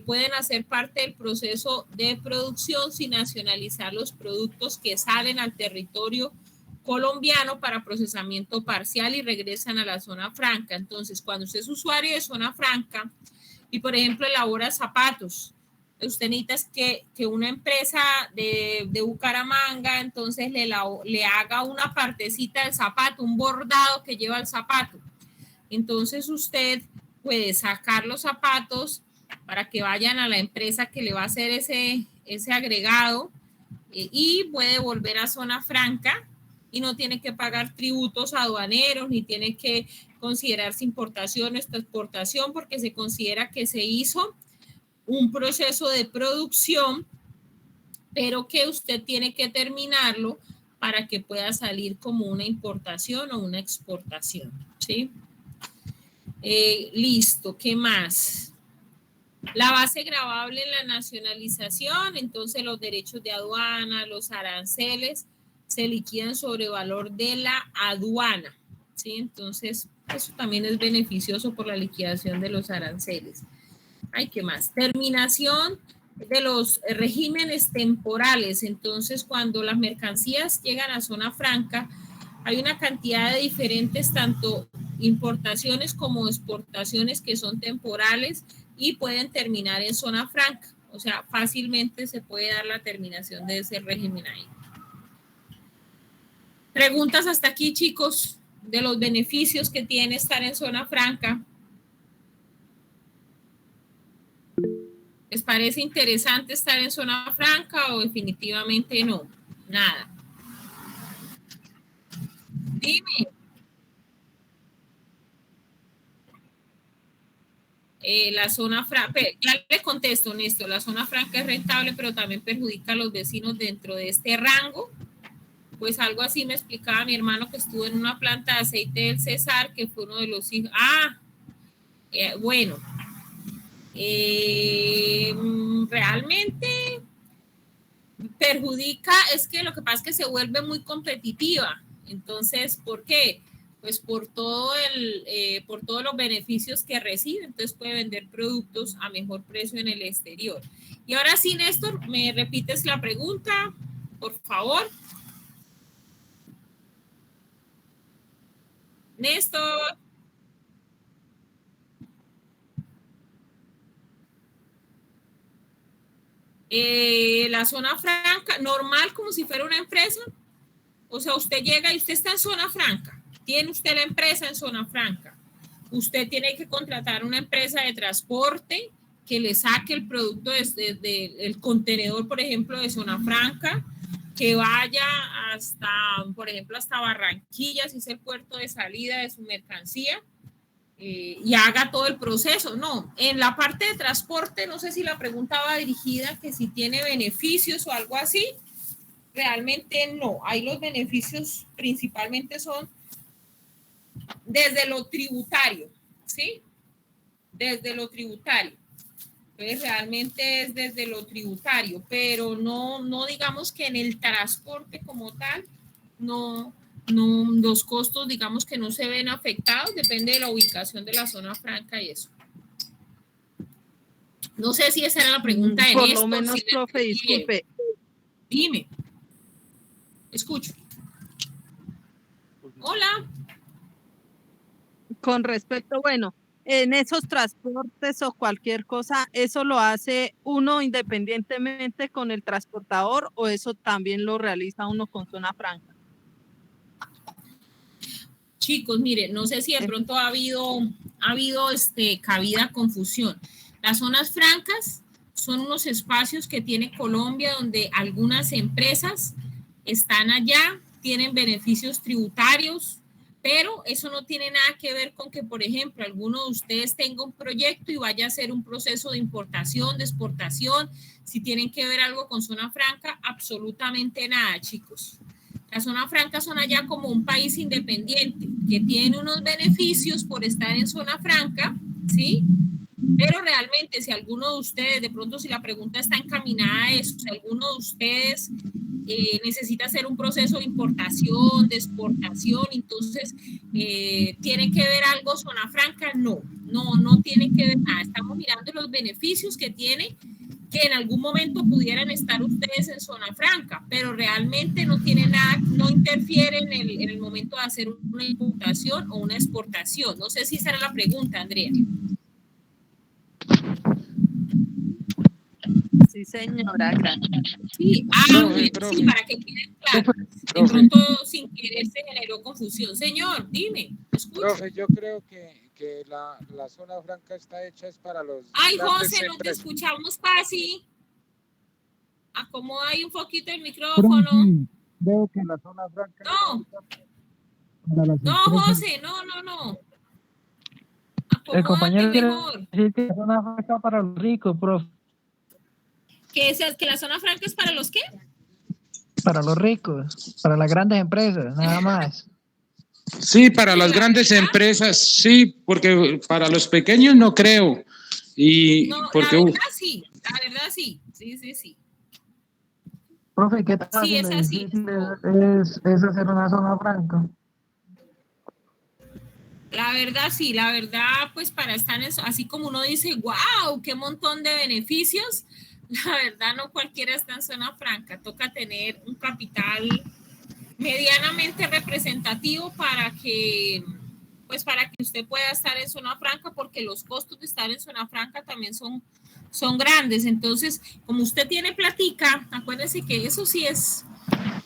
pueden hacer parte del proceso de producción sin nacionalizar los productos que salen al territorio colombiano para procesamiento parcial y regresan a la zona franca. Entonces, cuando usted es usuario de zona franca y, por ejemplo, elabora zapatos, usted necesita que una empresa de Bucaramanga entonces le haga una partecita del zapato, un bordado que lleva el zapato. Entonces, usted puede sacar los zapatos para que vayan a la empresa que le va a hacer ese agregado y puede volver a zona franca y no tiene que pagar tributos aduaneros ni tiene que considerarse importación o exportación porque se considera que se hizo un proceso de producción, pero que usted tiene que terminarlo para que pueda salir como una importación o una exportación, ¿sí? Listo, ¿qué más? La base gravable en la nacionalización, entonces los derechos de aduana, los aranceles, se liquidan sobre valor de la aduana, ¿sí? Entonces, eso también es beneficioso por la liquidación de los aranceles. Ay, ¿qué más? Terminación de los regímenes temporales. Entonces, cuando las mercancías llegan a zona franca, hay una cantidad de diferentes, tanto importaciones como exportaciones que son temporales y pueden terminar en zona franca. O sea, fácilmente se puede dar la terminación de ese régimen ahí. Preguntas hasta aquí, chicos, de los beneficios que tiene estar en zona franca. ¿Les parece interesante estar en zona franca o definitivamente no? Nada. Dime. La zona franca, ya le contesto, Néstor, la zona franca es rentable, pero también perjudica a los vecinos dentro de este rango. Pues algo así me explicaba mi hermano que estuvo en una planta de aceite del Cesar, que fue uno de los hijos. Bueno. Realmente perjudica, es que lo que pasa es que se vuelve muy competitiva. Entonces, ¿por qué? Pues por todos los beneficios que recibe. Entonces puede vender productos a mejor precio en el exterior. Y ahora sí, Néstor, ¿me repites la pregunta, por favor? Néstor. La zona franca, normal como si fuera una empresa. O sea, usted llega y usted está en zona franca. Tiene usted la empresa en zona franca. Usted tiene que contratar una empresa de transporte que le saque el producto desde el contenedor, por ejemplo, de zona franca, que vaya hasta, por ejemplo, hasta Barranquilla, si es el puerto de salida de su mercancía, y haga todo el proceso. No, en la parte de transporte, no sé si la pregunta va dirigida que si tiene beneficios o algo así. Realmente no. Ahí los beneficios principalmente son desde lo tributario, ¿sí? Desde lo tributario. Entonces, realmente es desde lo tributario, pero no digamos que en el transporte como tal, no, los costos, digamos que no se ven afectados, depende de la ubicación de la zona franca y eso. No sé si esa era la pregunta de Por Néstor. lo menos, si profe, disculpe. Dime. Escucho. Hola. Con respecto, bueno, en esos transportes o cualquier cosa, ¿eso lo hace uno independientemente con el transportador o eso también lo realiza uno con zona franca? Chicos, mire, no sé si de pronto ha habido cabida confusión. Las zonas francas son unos espacios que tiene Colombia donde algunas empresas están allá, tienen beneficios tributarios, pero eso no tiene nada que ver con que, por ejemplo, alguno de ustedes tenga un proyecto y vaya a hacer un proceso de importación, de exportación. Si tienen que ver algo con zona franca, absolutamente nada, chicos. Las zonas francas son allá como un país independiente que tiene unos beneficios por estar en zona franca, ¿sí? Pero realmente si alguno de ustedes, de pronto si la pregunta está encaminada a eso, si alguno de ustedes necesita hacer un proceso de importación, de exportación, entonces tiene que ver algo zona franca, no tiene que ver nada. Estamos mirando los beneficios que tiene, que en algún momento pudieran estar ustedes en zona franca, pero realmente no tiene nada, no interfiere en el momento de hacer una importación o una exportación. No sé si esa era la pregunta, Andrea. Sí, señora, gracias. Sí, profe. sí, para que quede claro. De pronto, sin querer, se generó confusión. Señor, dime, escucho. Profe, yo creo que la zona franca está hecha es para los... Ay, grandes José, no te empresas. escuchamos casi. Acomoda ahí un poquito el micrófono. Veo que la zona franca... No, José, no. El compañero Acomódate quiere mejor. decir que la zona franca para los ricos, profe. que la zona franca es para los qué? Para los ricos, para las grandes empresas, nada más. Sí, para las grandes empresas, sí, porque para los pequeños no creo. Y No, porque la verdad sí. Sí. Profe, ¿qué tan Sí, es así. difícil es hacer una zona franca? La verdad, pues para estar en eso, así como uno dice, wow, qué montón de beneficios, la verdad no cualquiera está en zona franca, toca tener un capital medianamente representativo para que usted pueda estar en zona franca, porque los costos de estar en zona franca también son grandes. Entonces, como usted tiene platica, acuérdese que eso sí es,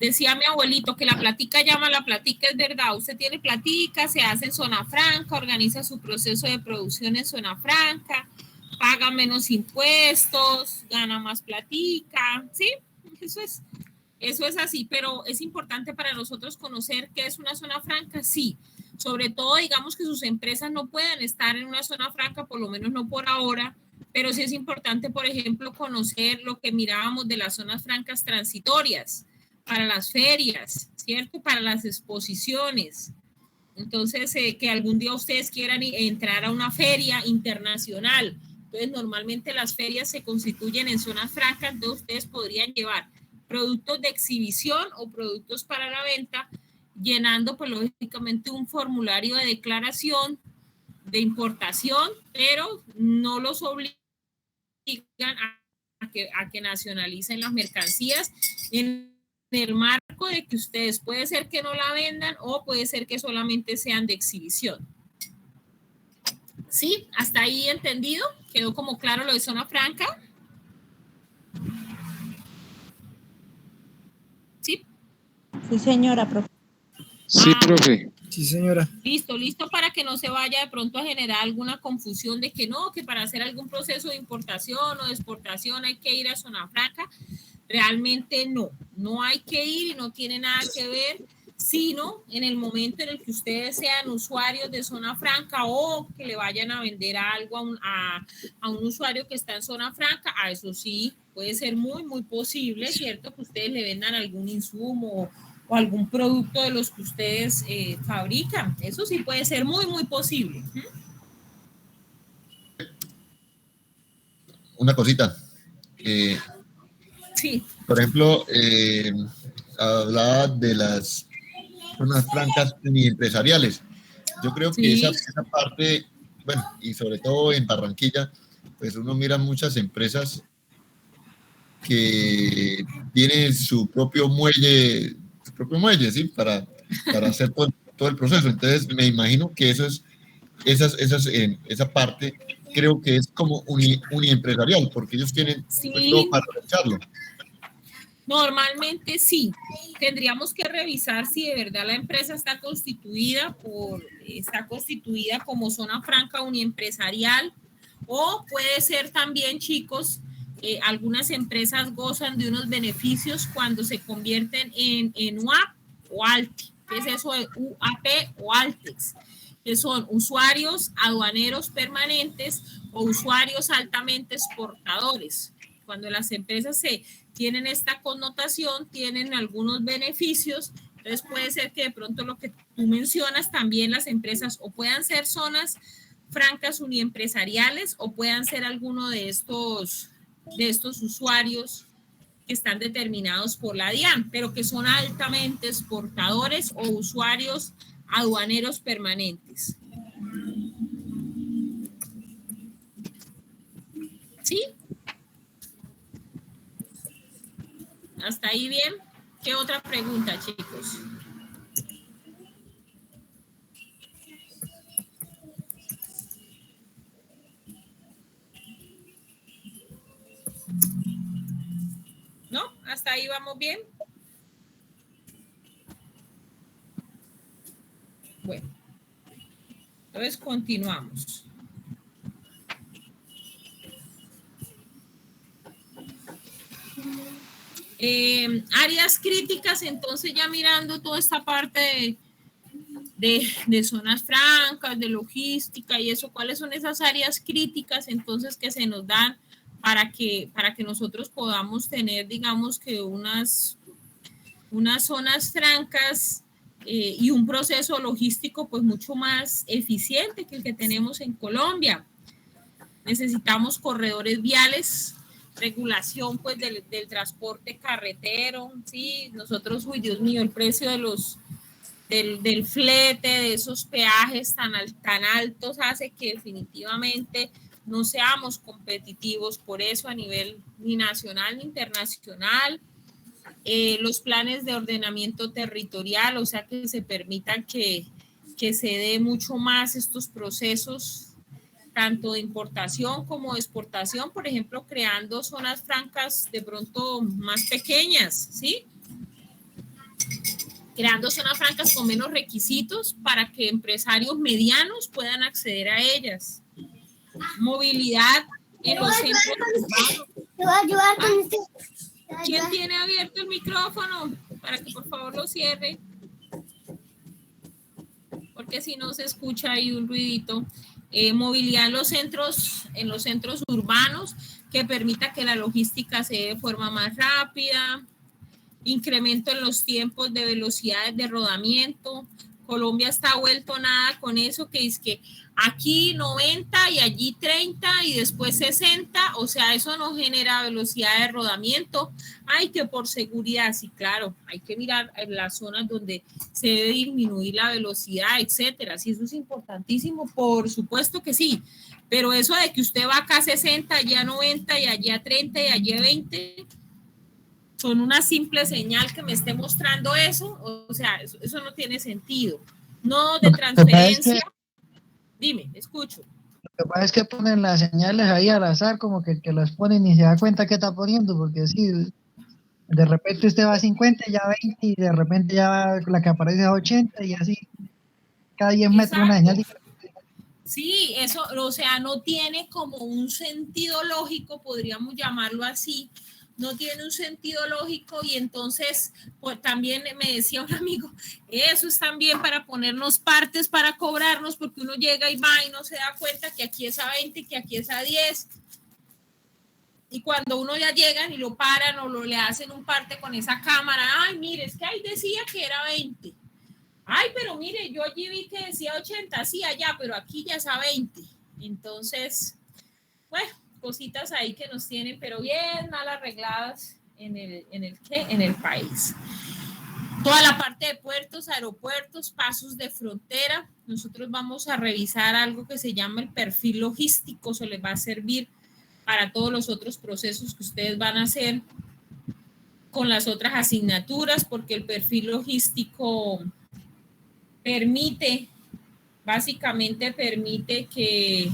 decía mi abuelito, que la platica llama, la platica es verdad. Usted tiene platica, se hace en zona franca, organiza su proceso de producción en zona franca, paga menos impuestos, gana más platica, ¿sí? Eso es así, pero es importante para nosotros conocer qué es una zona franca, sí. Sobre todo, digamos que sus empresas no pueden estar en una zona franca, por lo menos no por ahora, pero sí es importante, por ejemplo, conocer lo que mirábamos de las zonas francas transitorias, para las ferias, ¿cierto? Para las exposiciones. Entonces, que algún día ustedes quieran entrar a una feria internacional. Entonces, normalmente las ferias se constituyen en zonas francas, donde ustedes podrían llevar productos de exhibición o productos para la venta, llenando, pues, lógicamente, un formulario de declaración de importación, pero no los obligan a que nacionalicen las mercancías en el marco de que ustedes puede ser que no la vendan o puede ser que solamente sean de exhibición. ¿Sí? ¿Hasta ahí entendido? ¿Quedó como claro lo de zona franca? ¿Sí? Sí, señora, profe. sí, profe. Sí, señora. Listo para que no se vaya de pronto a generar alguna confusión de que no, que para hacer algún proceso de importación o de exportación hay que ir a zona franca. Realmente no hay que ir y no tiene nada que ver, sino en el momento en el que ustedes sean usuarios de zona franca o que le vayan a vender algo a un usuario que está en zona franca, a eso sí puede ser muy, muy posible, ¿cierto? Que ustedes le vendan algún insumo o algún producto de los que ustedes fabrican. Eso sí puede ser muy, muy posible. Una cosita. Sí. Por ejemplo, hablaba de las zonas francas empresariales. Yo creo que Sí. esa parte, bueno, y sobre todo en Barranquilla, pues uno mira muchas empresas que tienen su propio muelle, ¿sí? Para hacer todo el proceso. Entonces, me imagino que esa parte creo que es como uniempresarial, porque ellos tienen pues, todo para aprovecharlo. Normalmente sí. Tendríamos que revisar si de verdad la empresa está constituida como zona franca uniempresarial, o puede ser también, chicos, algunas empresas gozan de unos beneficios cuando se convierten en UAP o ALTI. ¿Qué es eso de UAP o ALTEX? Que son usuarios aduaneros permanentes o usuarios altamente exportadores. Cuando las empresas tienen esta connotación, tienen algunos beneficios. Entonces puede ser que de pronto lo que tú mencionas, también las empresas o puedan ser zonas francas uniempresariales o puedan ser alguno de estos usuarios que están determinados por la DIAN, pero que son altamente exportadores o usuarios aduaneros permanentes. ¿Sí? ¿Hasta ahí bien? ¿Qué otra pregunta, chicos? ¿No? ¿Hasta ahí vamos bien? Bueno, entonces continuamos. Áreas críticas, entonces ya mirando toda esta parte de zonas francas, de logística y eso, ¿cuáles son esas áreas críticas entonces que se nos dan para que nosotros podamos tener, digamos que unas zonas francas y un proceso logístico pues mucho más eficiente que el que tenemos en Colombia. Necesitamos corredores viales, regulación pues del transporte carretero, ¿sí? Nosotros, uy, Dios mío, el precio del flete, de esos peajes tan altos hace que definitivamente no seamos competitivos por eso a nivel ni nacional ni internacional. Los planes de ordenamiento territorial, o sea, que se permitan que se dé mucho más estos procesos, tanto de importación como de exportación, por ejemplo, creando zonas francas de pronto más pequeñas, ¿sí? Creando zonas francas con menos requisitos para que empresarios medianos puedan acceder a ellas. Movilidad en los centros urbanos. ¿Quién tiene abierto el micrófono? Para que por favor lo cierre. Porque si no se escucha ahí un ruidito. Movilidad en los centros urbanos que permita que la logística se dé de forma más rápida. Incremento en los tiempos de velocidades de rodamiento. Colombia está vuelto nada con eso, que es que aquí 90 y allí 30 y después 60, o sea, eso no genera velocidad de rodamiento. Hay que por seguridad, sí, claro, hay que mirar en las zonas donde se debe disminuir la velocidad, etcétera. Sí, eso es importantísimo, por supuesto que sí, pero eso de que usted va acá a 60, allá a 90 y allá a 30 y allá a 20... son una simple señal que me esté mostrando eso, o sea, eso no tiene sentido. No de transferencia. Dime, escucho. Lo que pasa es que ponen las señales ahí al azar, como que el que las pone ni se da cuenta qué está poniendo, porque sí, de repente usted va a 50, ya 20, y de repente ya la que aparece a 80, y así, cada 10 metros una señal diferente. Sí, eso, o sea, no tiene como un sentido lógico, podríamos llamarlo así, no tiene un sentido lógico y entonces pues, también me decía un amigo, eso es también para ponernos partes para cobrarnos porque uno llega y va y no se da cuenta que aquí es a 20, que aquí es a 10 y cuando uno ya llegan y lo paran o le hacen un parte con esa cámara, ay mire, es que ahí decía que era 20, ay pero mire, yo allí vi que decía 80, sí allá, pero aquí ya es a 20, entonces, bueno, cositas ahí que nos tienen, pero bien mal arregladas en el país. Toda la parte de puertos, aeropuertos, pasos de frontera, nosotros vamos a revisar algo que se llama el perfil logístico, se les va a servir para todos los otros procesos que ustedes van a hacer con las otras asignaturas, porque el perfil logístico básicamente permite que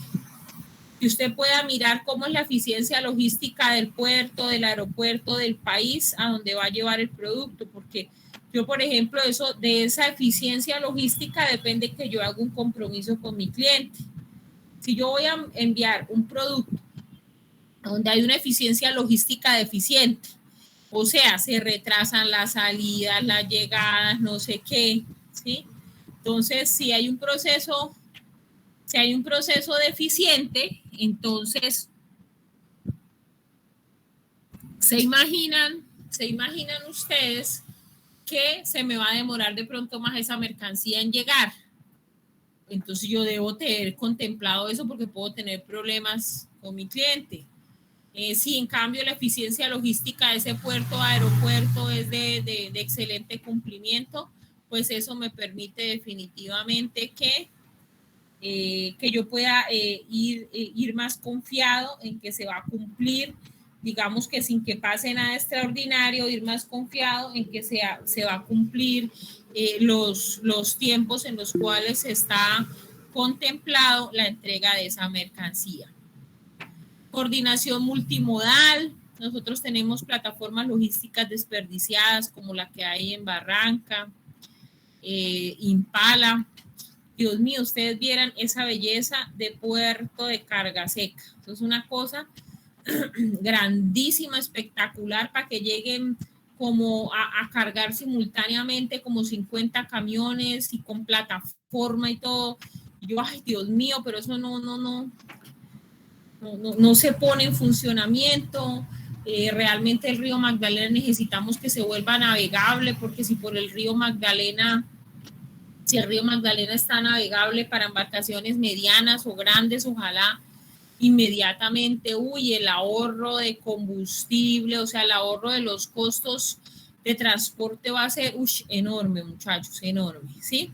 usted pueda mirar cómo es la eficiencia logística del puerto, del aeropuerto, del país a donde va a llevar el producto, porque yo, por ejemplo, de esa eficiencia logística depende que yo haga un compromiso con mi cliente. Si yo voy a enviar un producto donde hay una eficiencia logística deficiente, o sea, se retrasan las salidas, las llegadas, no sé qué, ¿sí? Entonces, si hay un proceso deficiente, entonces se imaginan ustedes que se me va a demorar de pronto más esa mercancía en llegar. Entonces yo debo tener contemplado eso porque puedo tener problemas con mi cliente. Si en cambio la eficiencia logística de ese puerto, aeropuerto es de excelente cumplimiento, pues eso me permite definitivamente que yo pueda ir más confiado en que se va a cumplir, digamos que sin que pase nada extraordinario, ir más confiado en que se va a cumplir los tiempos en los cuales está contemplado la entrega de esa mercancía. Coordinación multimodal. Nosotros tenemos plataformas logísticas desperdiciadas como la que hay en Barranca, Impala. Dios mío, ustedes vieran esa belleza de puerto de carga seca. Eso es una cosa grandísima, espectacular, para que lleguen como a cargar simultáneamente como 50 camiones y con plataforma y todo. Y yo, ay, Dios mío, pero eso no no se pone en funcionamiento. Realmente el río Magdalena necesitamos que se vuelva navegable, porque si por el río Magdalena, si el río Magdalena está navegable para embarcaciones medianas o grandes, ojalá inmediatamente, el ahorro de combustible, o sea, el ahorro de los costos de transporte va a ser enorme, muchachos, enorme, ¿sí?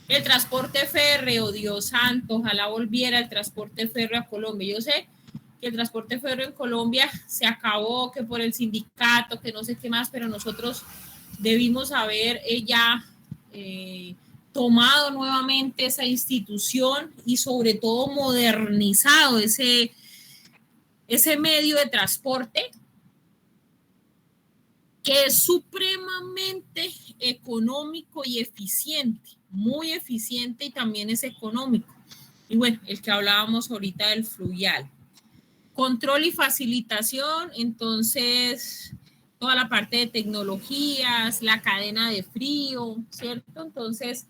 El transporte férreo, Dios santo, ojalá volviera el transporte férreo a Colombia. Yo sé que el transporte férreo en Colombia se acabó, que por el sindicato, que no sé qué más, pero nosotros debimos haber ya tomado nuevamente esa institución y sobre todo modernizado ese medio de transporte que es supremamente económico y eficiente, muy eficiente y también es económico. Y bueno, el que hablábamos ahorita del fluvial. Control y facilitación, entonces toda la parte de tecnologías, la cadena de frío, ¿cierto? Entonces,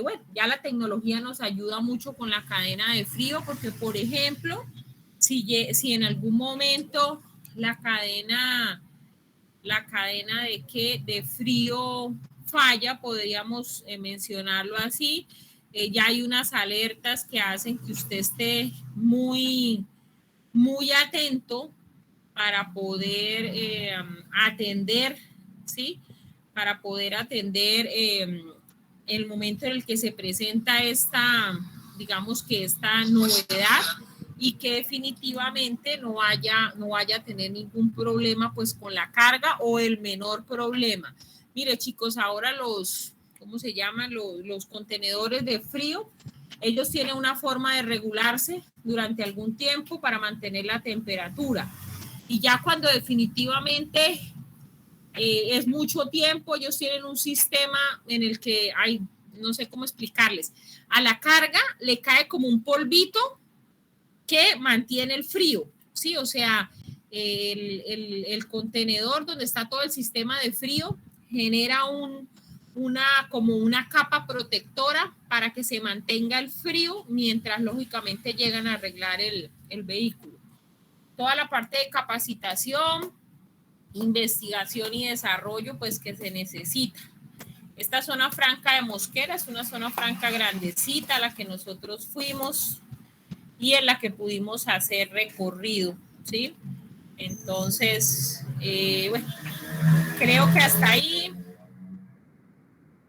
bueno, ya la tecnología nos ayuda mucho con la cadena de frío, porque por ejemplo, si en algún momento la cadena de frío falla, podríamos mencionarlo así, ya hay unas alertas que hacen que usted esté muy atento para poder atender, ¿sí? Para poder atender el momento en el que se presenta esta, digamos que esta novedad, y que definitivamente no vaya a tener ningún problema pues con la carga o el menor problema. Mire, chicos, ahora ¿cómo se llaman? Los contenedores de frío, ellos tienen una forma de regularse durante algún tiempo para mantener la temperatura. Y ya cuando definitivamente es mucho tiempo, ellos tienen un sistema en el que hay, no sé cómo explicarles, a la carga le cae como un polvito que mantiene el frío, ¿sí? O sea, el contenedor donde está todo el sistema de frío genera como una capa protectora para que se mantenga el frío mientras lógicamente llegan a arreglar el vehículo. Toda la parte de capacitación, investigación y desarrollo pues que se necesita. Esta zona franca de Mosquera es una zona franca grandecita a la que nosotros fuimos y en la que pudimos hacer recorrido, ¿sí? Entonces, bueno, creo que hasta ahí,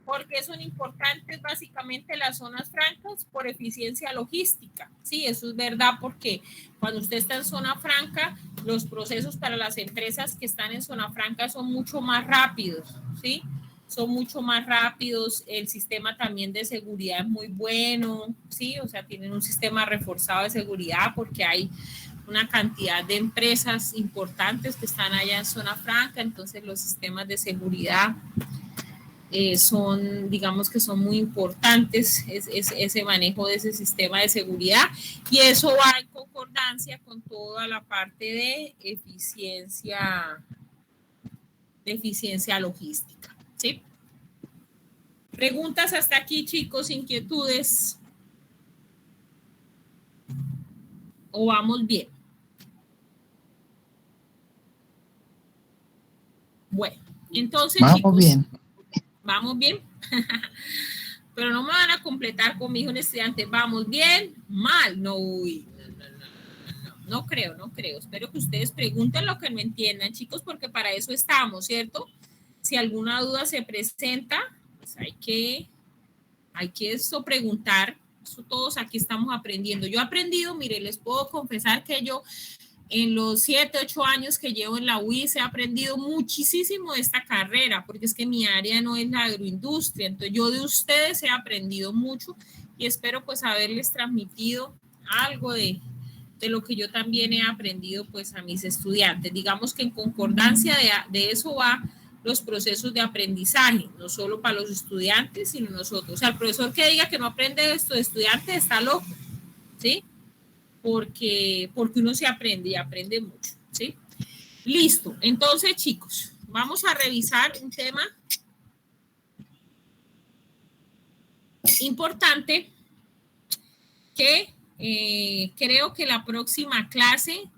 porque son importantes básicamente las zonas francas por eficiencia logística, ¿sí? Eso es verdad, porque cuando usted está en zona franca, los procesos para las empresas que están en zona franca son mucho más rápidos, ¿sí? Son mucho más rápidos, el sistema también de seguridad es muy bueno, ¿sí? O sea, tienen un sistema reforzado de seguridad porque hay una cantidad de empresas importantes que están allá en zona franca, entonces los sistemas de seguridad son, digamos que son muy importantes, ese manejo de ese sistema de seguridad, y eso va en concordancia con toda la parte de eficiencia logística, ¿sí? Preguntas hasta aquí, chicos, inquietudes, o vamos bien. Bueno, entonces, vamos chicos, bien. ¿Vamos bien? Pero no me van a completar conmigo un estudiante. ¿Vamos bien? ¿Mal? No, no creo. Espero que ustedes pregunten lo que no entiendan, chicos, porque para eso estamos, ¿cierto? Si alguna duda se presenta, pues hay que preguntar. Eso todos aquí estamos aprendiendo. Yo he aprendido, mire, les puedo confesar que yo en los 7, 8 años que llevo en la UIS he aprendido muchísimo de esta carrera, porque es que mi área no es la agroindustria, entonces yo de ustedes he aprendido mucho y espero pues haberles transmitido algo de lo que yo también he aprendido pues a mis estudiantes. Digamos que en concordancia de eso va los procesos de aprendizaje, no solo para los estudiantes, sino nosotros. O sea, el profesor que diga que no aprende esto de estudiantes está loco, ¿sí? Porque uno se aprende y aprende mucho, ¿sí? Listo. Entonces, chicos, vamos a revisar un tema importante que Creo que la próxima clase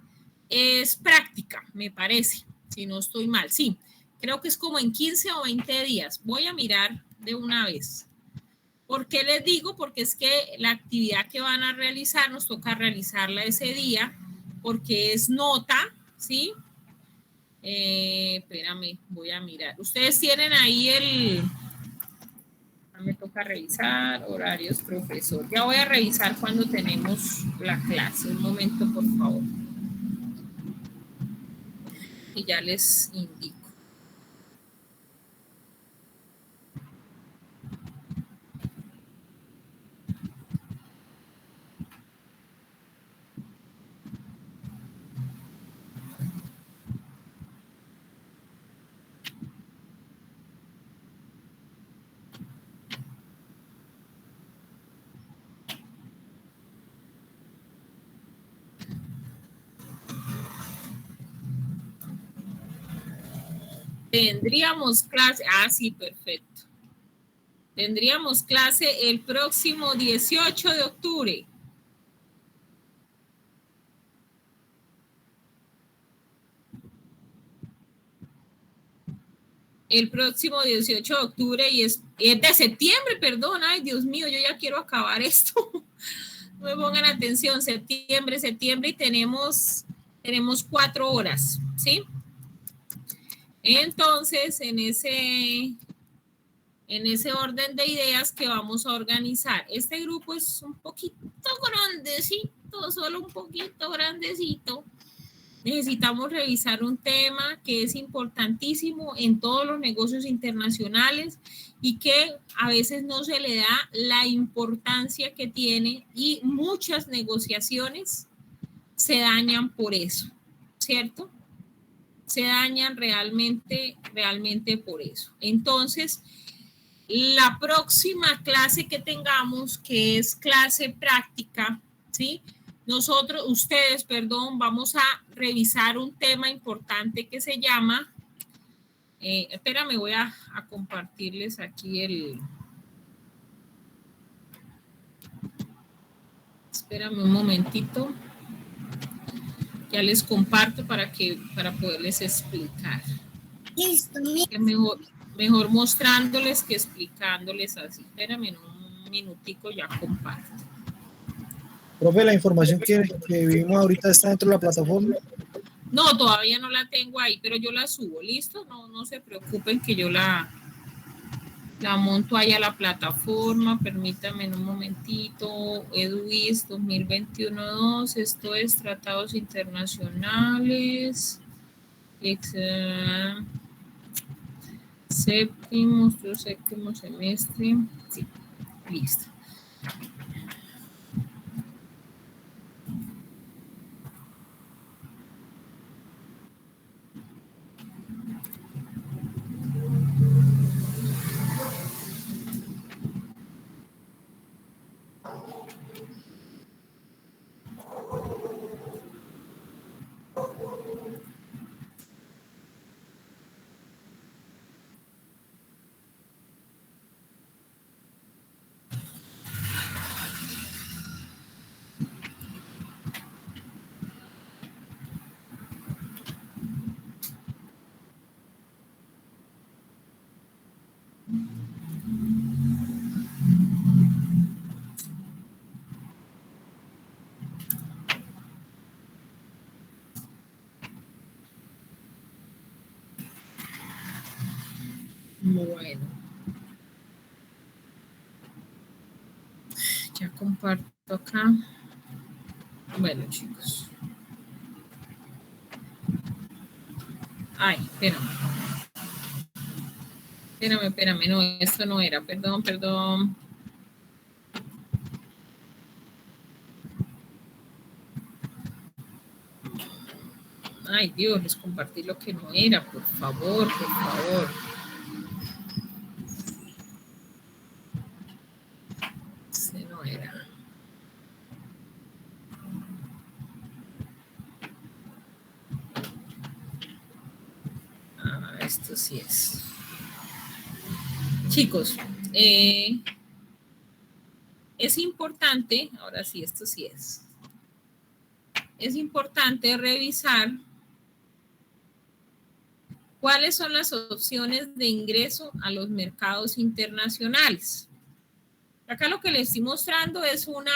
es práctica, me parece, si no estoy mal. Sí, creo que es como en 15 o 20 días. Voy a mirar de una vez. ¿Por qué les digo? Porque es que la actividad que van a realizar, nos toca realizarla ese día, porque es nota, ¿sí? Espérame, voy a mirar. Ustedes tienen ahí el... Me toca revisar horarios, profesor. Ya voy a revisar cuando tenemos la clase. Un momento, por favor. Y ya les indico. Tendríamos clase, sí, perfecto. Tendríamos clase el próximo 18 de octubre. El próximo 18 de octubre y es de septiembre, perdón, ay Dios mío, yo ya quiero acabar esto. No me pongan atención, septiembre y tenemos 4 horas, ¿sí? Entonces, en ese orden de ideas que vamos a organizar. Este grupo es un poquito grandecito, solo un poquito grandecito. Necesitamos revisar un tema que es importantísimo en todos los negocios internacionales y que a veces no se le da la importancia que tiene y muchas negociaciones se dañan por eso, ¿cierto? Se dañan realmente por eso. Entonces, la próxima clase que tengamos, que es clase práctica, ¿sí? Ustedes, vamos a revisar un tema importante que se llama, espérame, voy a compartirles aquí espérame un momentito, ya les comparto para poderles explicar. Listo, mejor mostrándoles que explicándoles así. Espérame en un minutico, ya comparto. Profe, la información que vimos ahorita está dentro de la plataforma. No, todavía no la tengo ahí, pero yo la subo, ¿listo? No se preocupen que yo la monto ahí a la plataforma. Permítanme un momentito. EDUIS 2021-2, esto es Tratados Internacionales. Séptimo semestre. Sí, listo. Bueno, ya comparto acá. Bueno, chicos. Ay, espérame, no, esto no era, perdón. Ay, Dios, les compartí lo que no era, por favor. Ese no era. Esto sí es. Chicos, es importante, ahora sí, esto sí es importante revisar cuáles son las opciones de ingreso a los mercados internacionales. Acá lo que les estoy mostrando es una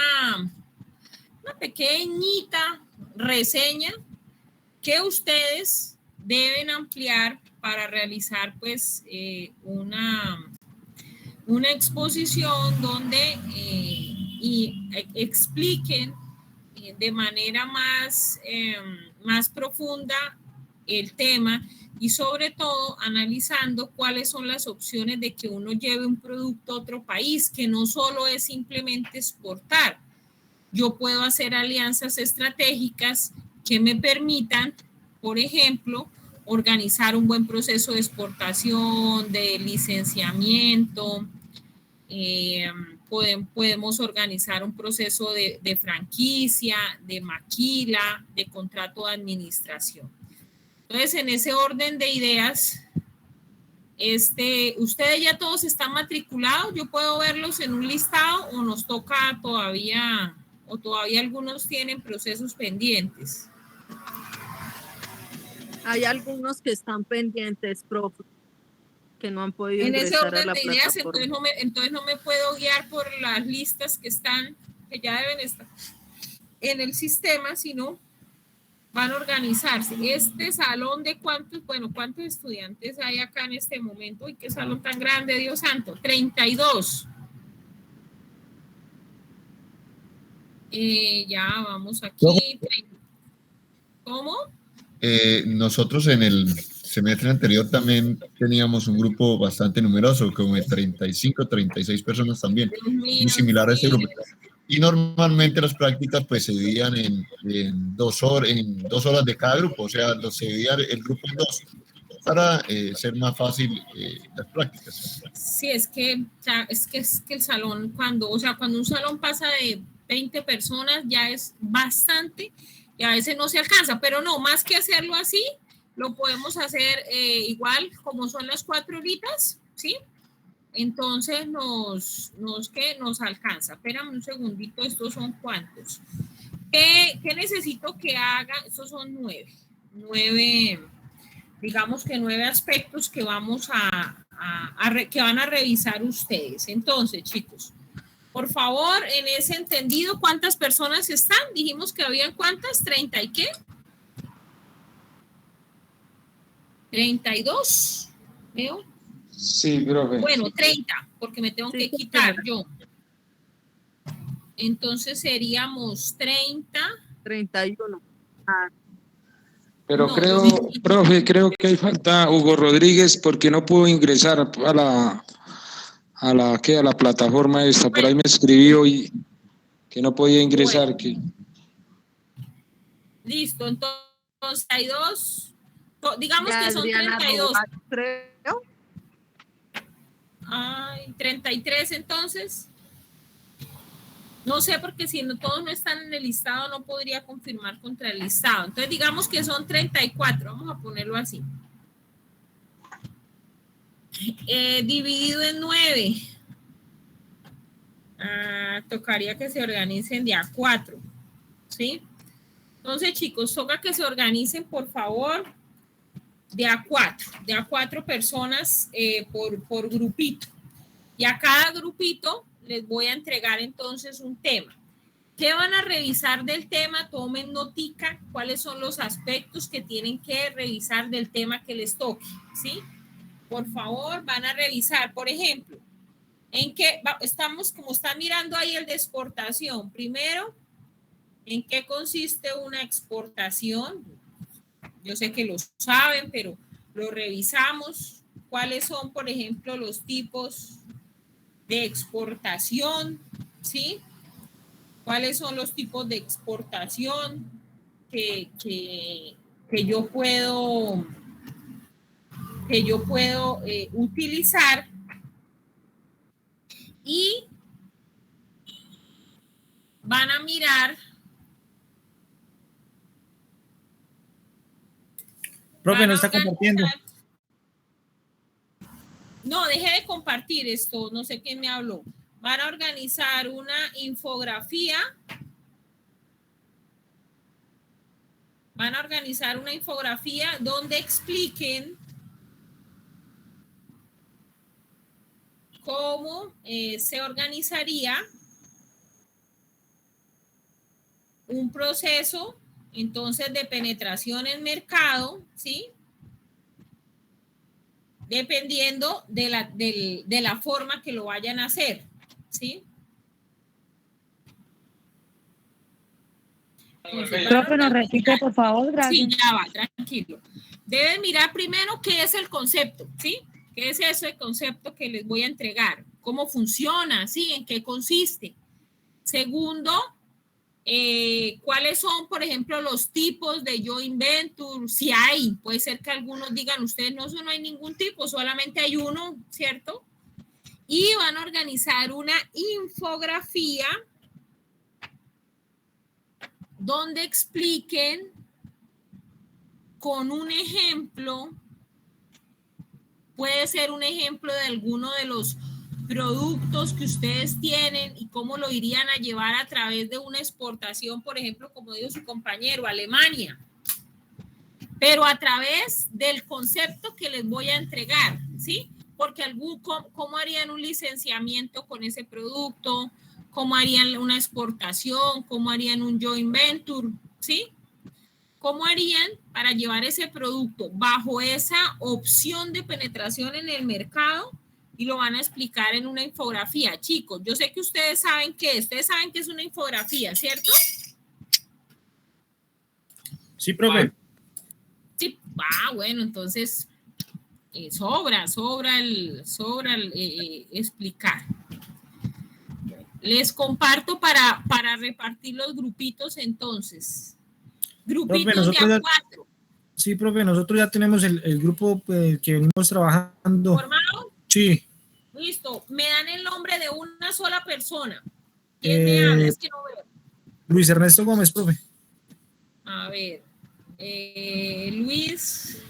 pequeñita reseña que ustedes deben ampliar para realizar pues una exposición donde expliquen de manera más profunda el tema y sobre todo analizando cuáles son las opciones de que uno lleve un producto a otro país, que no solo es simplemente exportar. Yo puedo hacer alianzas estratégicas que me permitan, por ejemplo, organizar un buen proceso de exportación, de licenciamiento, podemos organizar un proceso de franquicia, de maquila, de contrato de administración. Entonces, en ese orden de ideas, ustedes ya todos están matriculados, yo puedo verlos en un listado o nos toca todavía, o todavía algunos tienen procesos pendientes. Hay algunos que están pendientes, profe, que no han podido en ese ingresar orden a la de ideas, plataforma. entonces no me puedo guiar por las listas que ya deben estar en el sistema, sino van a organizarse. Este salón de ¿cuántos estudiantes hay acá en este momento? ¡Uy, qué salón tan grande, Dios santo! 32. Ya vamos aquí. ¿Cómo? Nosotros en el semestre anterior también teníamos un grupo bastante numeroso, como de 35, 36 personas también, muy similar a este grupo. Y normalmente las prácticas pues se dividían en 2 horas de cada grupo, o sea, se dividía el grupo en 2 para ser más fácil las prácticas. Sí, es que el salón, cuando un salón pasa de 20 personas ya es bastante y a veces no se alcanza, pero no, más que hacerlo así, lo podemos hacer igual como son las 4 horitas, ¿sí? Entonces nos alcanza. Espérame un segundito, estos son ¿cuántos? ¿Qué necesito que haga? Estos son 9, digamos que 9 aspectos que vamos que van a revisar ustedes. Entonces, chicos, por favor, en ese entendido, ¿cuántas personas están? Dijimos que habían ¿cuántas? ¿30 y qué? 32, ¿veo? Sí, profe. Bueno, 30, porque me tengo que quitar yo. Entonces seríamos 31. Pero no, profe, creo que hay falta Hugo Rodríguez porque no pudo ingresar a la plataforma esta. Por ahí me escribió y que no podía ingresar. Bueno. Listo, entonces hay 2. Digamos que son 32. Creo. Ay, 33 entonces. No sé, porque si todos no están en el listado, no podría confirmar contra el listado. Entonces, digamos que son 34. Vamos a ponerlo así. Dividido en 9. Tocaría que se organicen de a 4. ¿Sí? Entonces, chicos, toca que se organicen, por favor, de a 4 personas por grupito. Y a cada grupito les voy a entregar entonces un tema. ¿Qué van a revisar del tema? Tomen notica cuáles son los aspectos que tienen que revisar del tema que les toque, ¿sí? Por favor, van a revisar, por ejemplo, en qué estamos, como están mirando ahí el de exportación. Primero, ¿en qué consiste una exportación? Yo sé que lo saben, pero lo revisamos. ¿Cuáles son, por ejemplo, los tipos de exportación? ¿Sí? ¿Cuáles son los tipos de exportación que yo puedo utilizar? Y van a mirar. Profe, no está compartiendo. No, deje de compartir esto, no sé quién me habló. van a organizar una infografía. Van a organizar una infografía donde expliquen cómo se organizaría un proceso entonces de penetración en mercado, ¿sí? Dependiendo de la forma que lo vayan a hacer, ¿sí? Entonces, Profe, nos repite, por favor, gracias. Sí, ya va, tranquilo. Deben mirar primero qué es el concepto, ¿sí? ¿Qué es ese concepto que les voy a entregar? ¿Cómo funciona? ¿Sí? ¿En qué consiste? Segundo, ¿cuáles son, por ejemplo, los tipos de joint venture? Si hay, puede ser que algunos digan, ustedes no, no hay ningún tipo, solamente hay uno, ¿cierto? Y van a organizar una infografía donde expliquen con un ejemplo, puede ser un ejemplo de alguno de los productos que ustedes tienen y cómo lo irían a llevar a través de una exportación, por ejemplo, como dijo su compañero, Alemania, pero a través del concepto que les voy a entregar, ¿sí? Porque ¿cómo harían un licenciamiento con ese producto? ¿Cómo harían una exportación? ¿Cómo harían un joint venture? ¿Sí? ¿Cómo harían para llevar ese producto bajo esa opción de penetración en el mercado? Y lo van a explicar en una infografía. Chicos, yo sé que ustedes saben qué es una infografía, ¿cierto? Sí, profe. Sí, bueno, entonces sobra explicar. Les comparto para repartir los grupitos entonces. Grupitos Profe, de a 4. Sí, profe, nosotros ya tenemos el grupo que venimos trabajando. ¿Formado? Sí. Listo. Me dan el nombre de una sola persona. ¿Quién me habla? Es que no veo. Luis Ernesto Gómez, profe. A ver. Luis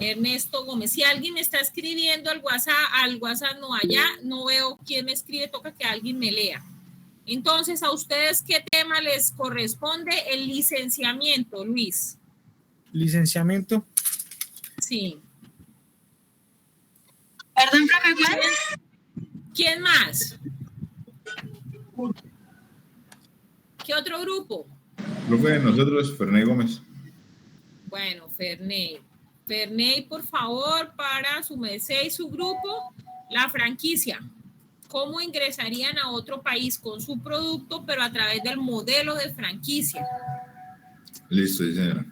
Ernesto Gómez. Si alguien me está escribiendo al WhatsApp no, allá no veo quién me escribe, toca que alguien me lea. Entonces, ¿a ustedes qué tema les corresponde? El licenciamiento, Luis. Licenciamiento. Sí. Perdón, profe, ¿cuál? ¿Quién más? ¿Qué otro grupo? Profe, nosotros, Ferney Gómez. Bueno, Ferney. Ferney, por favor, para su merced y su grupo, la franquicia. ¿Cómo ingresarían a otro país con su producto, pero a través del modelo de franquicia? Listo, señora.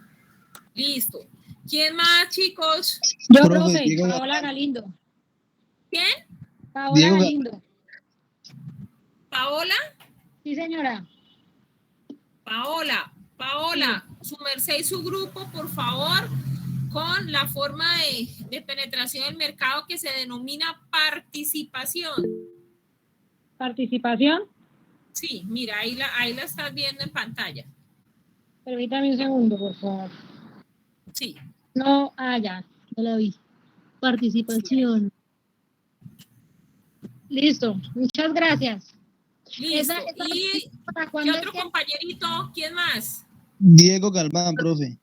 Listo. ¿Quién más, chicos? Yo, profe, Paola Galindo. ¿Quién? Paola Galindo. ¿Paola? Sí, señora. Paola, sí. Su merced y su grupo, por favor, con la forma de penetración del mercado que se denomina participación. ¿Participación? Sí, mira, ahí la estás viendo en pantalla. Permítame un segundo, por favor. Sí. No, ya la vi. Participación. Listo, muchas gracias. Listo. ¿Y qué otro compañerito? ¿Quién más? Diego Galván, profe.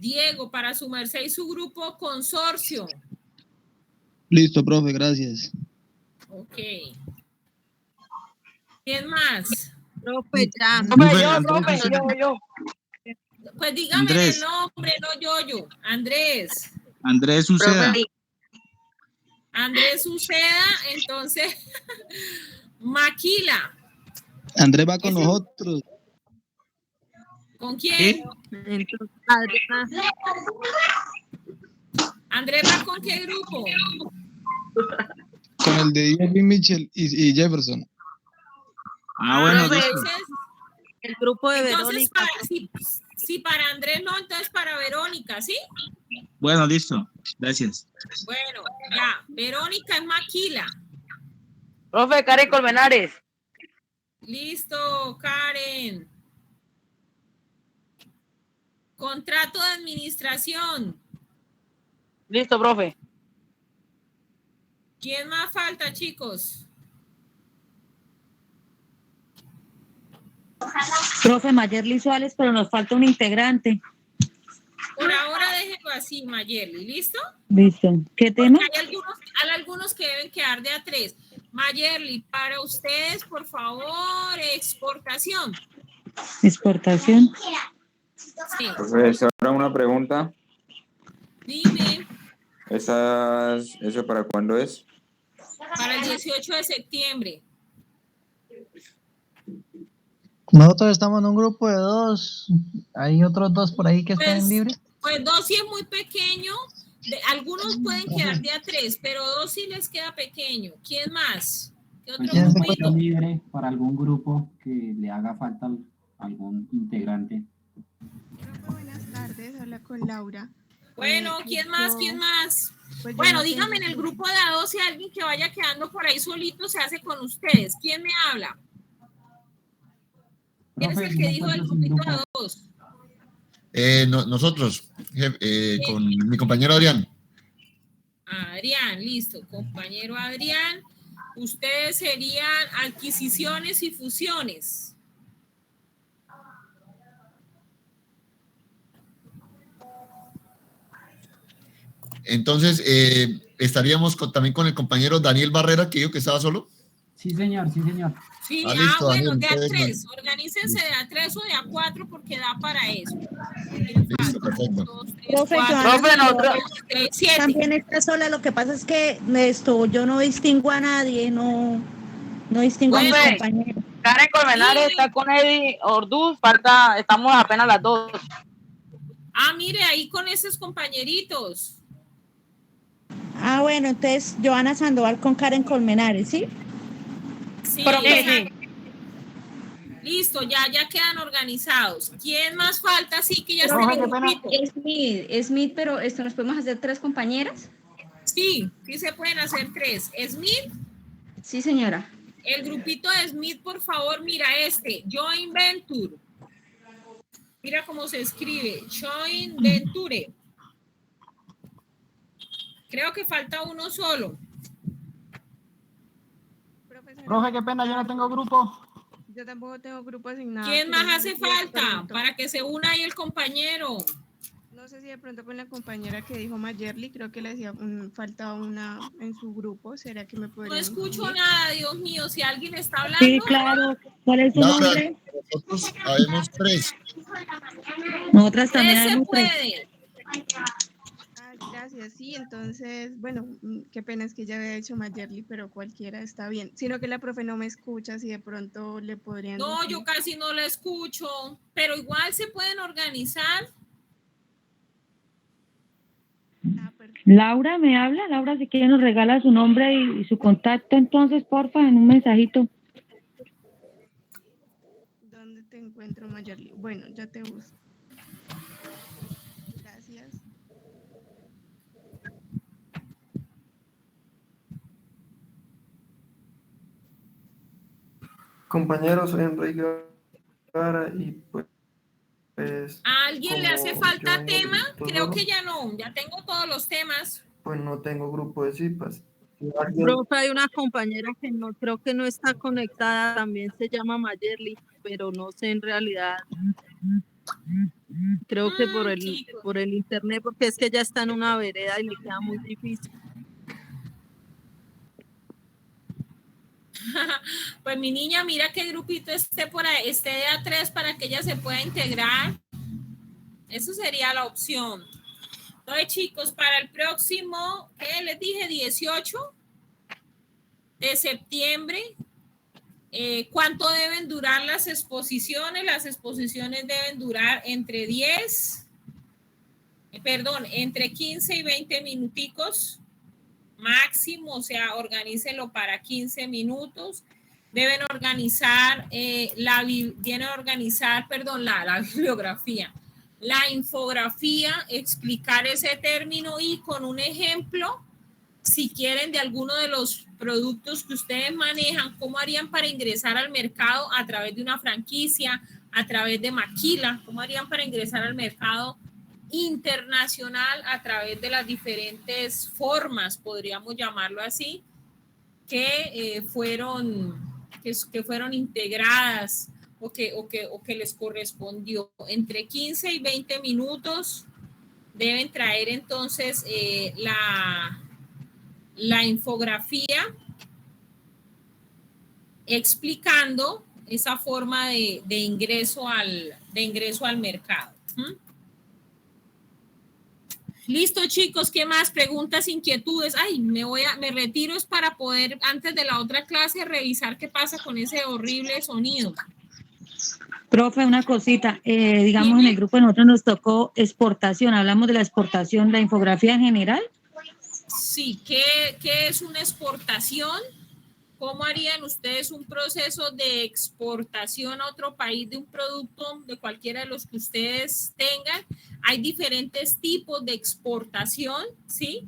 Diego, para su merced y su grupo, consorcio. Listo, profe, gracias. Ok. ¿Quién más? Profe, ya. Profe, yo. Pues dígame Andrés. el nombre, no yo. Andrés. Andrés Uceda. Andrés Uceda, entonces, Maquila. Andrés va con nosotros. ¿Con quién? Entonces, ¿Andrés va con qué grupo? Con el de Diego, Mitchell y Jefferson. Bueno, entonces, el grupo de entonces Verónica. si para Andrés no, entonces para Verónica, ¿sí? Bueno, listo. Gracias. Bueno, ya. Verónica es Maquila. Profe, Karen Colmenares. Listo, Karen. Contrato de administración. Listo, profe. ¿Quién más falta, chicos? Profe Mayerly Suárez, pero nos falta un integrante. Por ahora déjenlo así, Mayerly, ¿listo? Listo. ¿Qué tema? Porque hay algunos que deben quedar de a 3. Mayerly, para ustedes, por favor, exportación. Exportación. Sí. Profesora, una pregunta. Dime, ¿Eso para cuándo es? para el 18 de septiembre. Nosotros estamos en un grupo de 2. Hay otros 2 por ahí que están libres. Pues 2 sí es muy pequeño. Algunos pueden quedar de a 3, pero 2 sí les queda pequeño. ¿Quién más? ¿Qué otro ¿Quién se grupito? encuentra libre para algún grupo que le haga falta algún integrante? Buenas tardes, habla con Laura. Bueno, ¿quién más? ¿Quién más? Pues Bueno, yo no dígame en el grupo de a 2 si alguien que vaya quedando por ahí solito se hace con ustedes. ¿Quién me habla? ¿Quién es el que dijo del grupito de a 2? Nosotros, con mi compañero Adrián. Adrián, listo. Compañero Adrián, ustedes serían adquisiciones y fusiones. Entonces, estaríamos también con el compañero Daniel Barrera, que dijo que estaba solo. Sí, señor, sí, señor. Sí, listo, bueno, Daniel, de a entonces, 3. Organícense de a 3 o de a 4 porque da para eso. Listo, perfecto. Profe, también está sola, lo que pasa es que yo no distingo a nadie, no distingo a mis Profe, compañeros. Karen Colmenares está con Eddie Orduz, estamos apenas las 2. Ah, mire, ahí con esos compañeritos. Ah, bueno, entonces Joana Sandoval con Karen Colmenares, ¿sí? Sí, Profe. Listo, ya quedan organizados. ¿Quién más falta? Sí, que ya está Profe, en el grupito. Smith, pero ¿nos podemos hacer 3 compañeras? Sí, sí se pueden hacer 3. Smith. Sí, señora. El grupito de Smith, por favor, mira Joint Venture. Mira cómo se escribe, Joint Venture. Creo que falta uno solo. Profe, qué pena, yo no tengo grupo. Yo tampoco tengo grupo asignado. ¿Quién más hace pero falta para que se una ahí el compañero? No sé si de pronto con la compañera que dijo Mayerly, creo que le hacía falta una en su grupo. ¿Será que me podría No escucho incluir? nada, Dios mío, si alguien está hablando. Sí, claro. ¿Cuál es su Laura, nombre? nosotros habemos 3. Nosotras también 3 se habemos 3. puede. Gracias, sí, entonces, bueno, qué pena es que ya había hecho Mayerly, pero cualquiera está bien. Sino que la profe no me escucha, si de pronto le podrían No, decir. yo casi no la escucho, pero igual se pueden organizar. Laura, ¿me habla? Laura, si quiere nos regala su nombre y su contacto, entonces, porfa, en un mensajito. ¿Dónde te encuentro, Mayerly? Bueno, ya te busco. Gracias. Compañeros, soy Enrique Gara y pues ¿A alguien le hace como falta yo tema? no Creo solo, que ya no, ya tengo todos los temas. pues no tengo grupo de CIPAS. Si alguien- Profe, hay una compañera que no creo que no está conectada, también se llama Mayerly, pero no sé en realidad. Creo que por el internet, porque es que ella está en una vereda y le queda muy difícil. Pues mi niña, mira qué grupito esté por ahí, esté de a 3 para que ella se pueda integrar. Eso sería la opción. Entonces, chicos, para el próximo, ¿qué les dije? 18 de septiembre. ¿Cuánto deben durar las exposiciones? Las exposiciones deben durar entre 15 y 20 minuticos máximo, o sea, organícenlo para 15 minutos. Deben organizar la bibliografía, la infografía, explicar ese término y con un ejemplo, si quieren, de alguno de los productos que ustedes manejan, cómo harían para ingresar al mercado a través de una franquicia, a través de maquila, cómo harían para ingresar al mercado internacional a través de las diferentes formas, podríamos llamarlo así, que fueron integradas o que les correspondió. Entre 15 y 20 minutos deben traer entonces la infografía explicando esa forma de ingreso al mercado. Listo, chicos, ¿qué más? Preguntas, inquietudes. Ay, me retiro es para poder, antes de la otra clase, revisar qué pasa con ese horrible sonido. Profe, una cosita, digamos en el grupo de nosotros nos tocó exportación, hablamos de la exportación, la infografía en general. Sí, ¿qué es una exportación? ¿Cómo harían ustedes un proceso de exportación a otro país de un producto, de cualquiera de los que ustedes tengan? Hay diferentes tipos de exportación, ¿sí?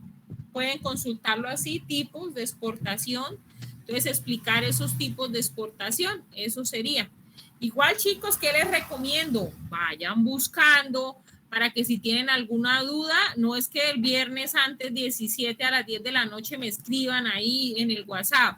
Pueden consultarlo así, tipos de exportación. Entonces, explicar esos tipos de exportación, eso sería. Igual, chicos, ¿qué les recomiendo? Vayan buscando para que si tienen alguna duda, no es que el viernes antes 17 a las 10 de la noche me escriban ahí en el WhatsApp.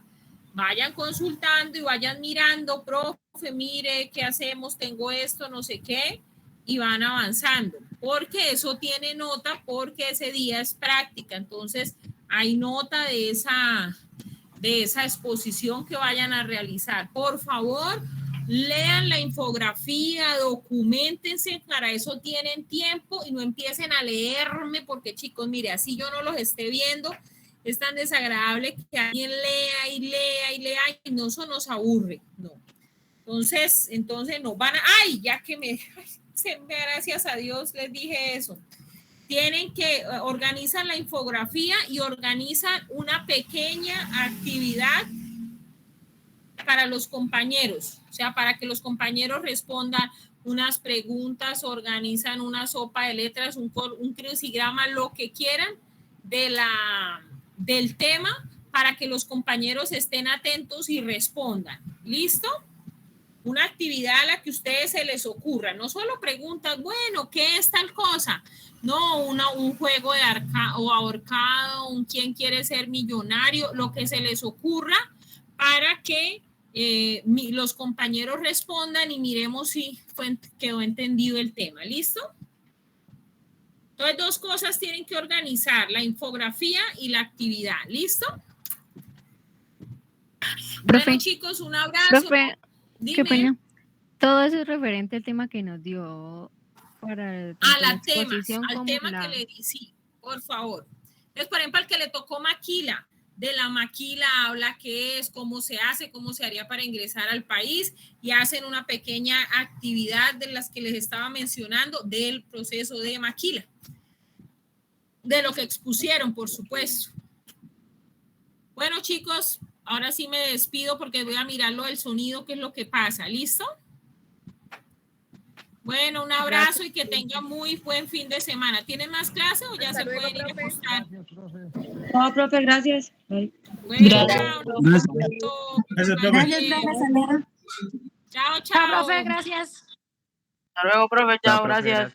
Vayan consultando y vayan mirando, profe, mire, ¿qué hacemos? Tengo esto, no sé qué, y van avanzando. Porque eso tiene nota, porque ese día es práctica. Entonces, hay nota de esa exposición que vayan a realizar. Por favor, lean la infografía, documentense, para eso tienen tiempo y no empiecen a leerme porque, chicos, mire, así yo no los esté viendo, es tan desagradable que alguien lea y lea y lea y no, eso nos aburre, no. Entonces nos van a, ay, ya que gracias a Dios les dije eso. Tienen que organizar la infografía y organizan una pequeña actividad para los compañeros, o sea, para que los compañeros respondan unas preguntas, organizan una sopa de letras, un crucigrama, lo que quieran del tema, para que los compañeros estén atentos y respondan. ¿Listo? Una actividad a la que a ustedes se les ocurra, no solo preguntas, bueno, ¿qué es tal cosa? No, un juego de ahorcado, un quién quiere ser millonario, lo que se les ocurra para que los compañeros respondan y miremos si quedó entendido el tema. ¿Listo? Entonces, dos cosas tienen que organizar, la infografía y la actividad. ¿Listo? Profe, bueno, chicos, un abrazo. Profe, dime. qué pena. Todo eso es referente al tema que nos dio para al tema que le di, sí, por favor. Entonces, por ejemplo, al que le tocó maquila, de la maquila habla qué es, cómo se hace, cómo se haría para ingresar al país y hacen una pequeña actividad de las que les estaba mencionando del proceso de maquila. De lo que expusieron, por supuesto. Bueno, chicos, ahora sí me despido porque voy a mirar lo del sonido, qué es lo que pasa. ¿Listo? Bueno, un abrazo y que tengan muy buen fin de semana. ¿Tienen más clases o ya se pueden ir a acostar? No, profe, gracias. Bueno, Gracias. Chao, chao. Chao, profe, gracias. Hasta luego, profe. Chao, gracias.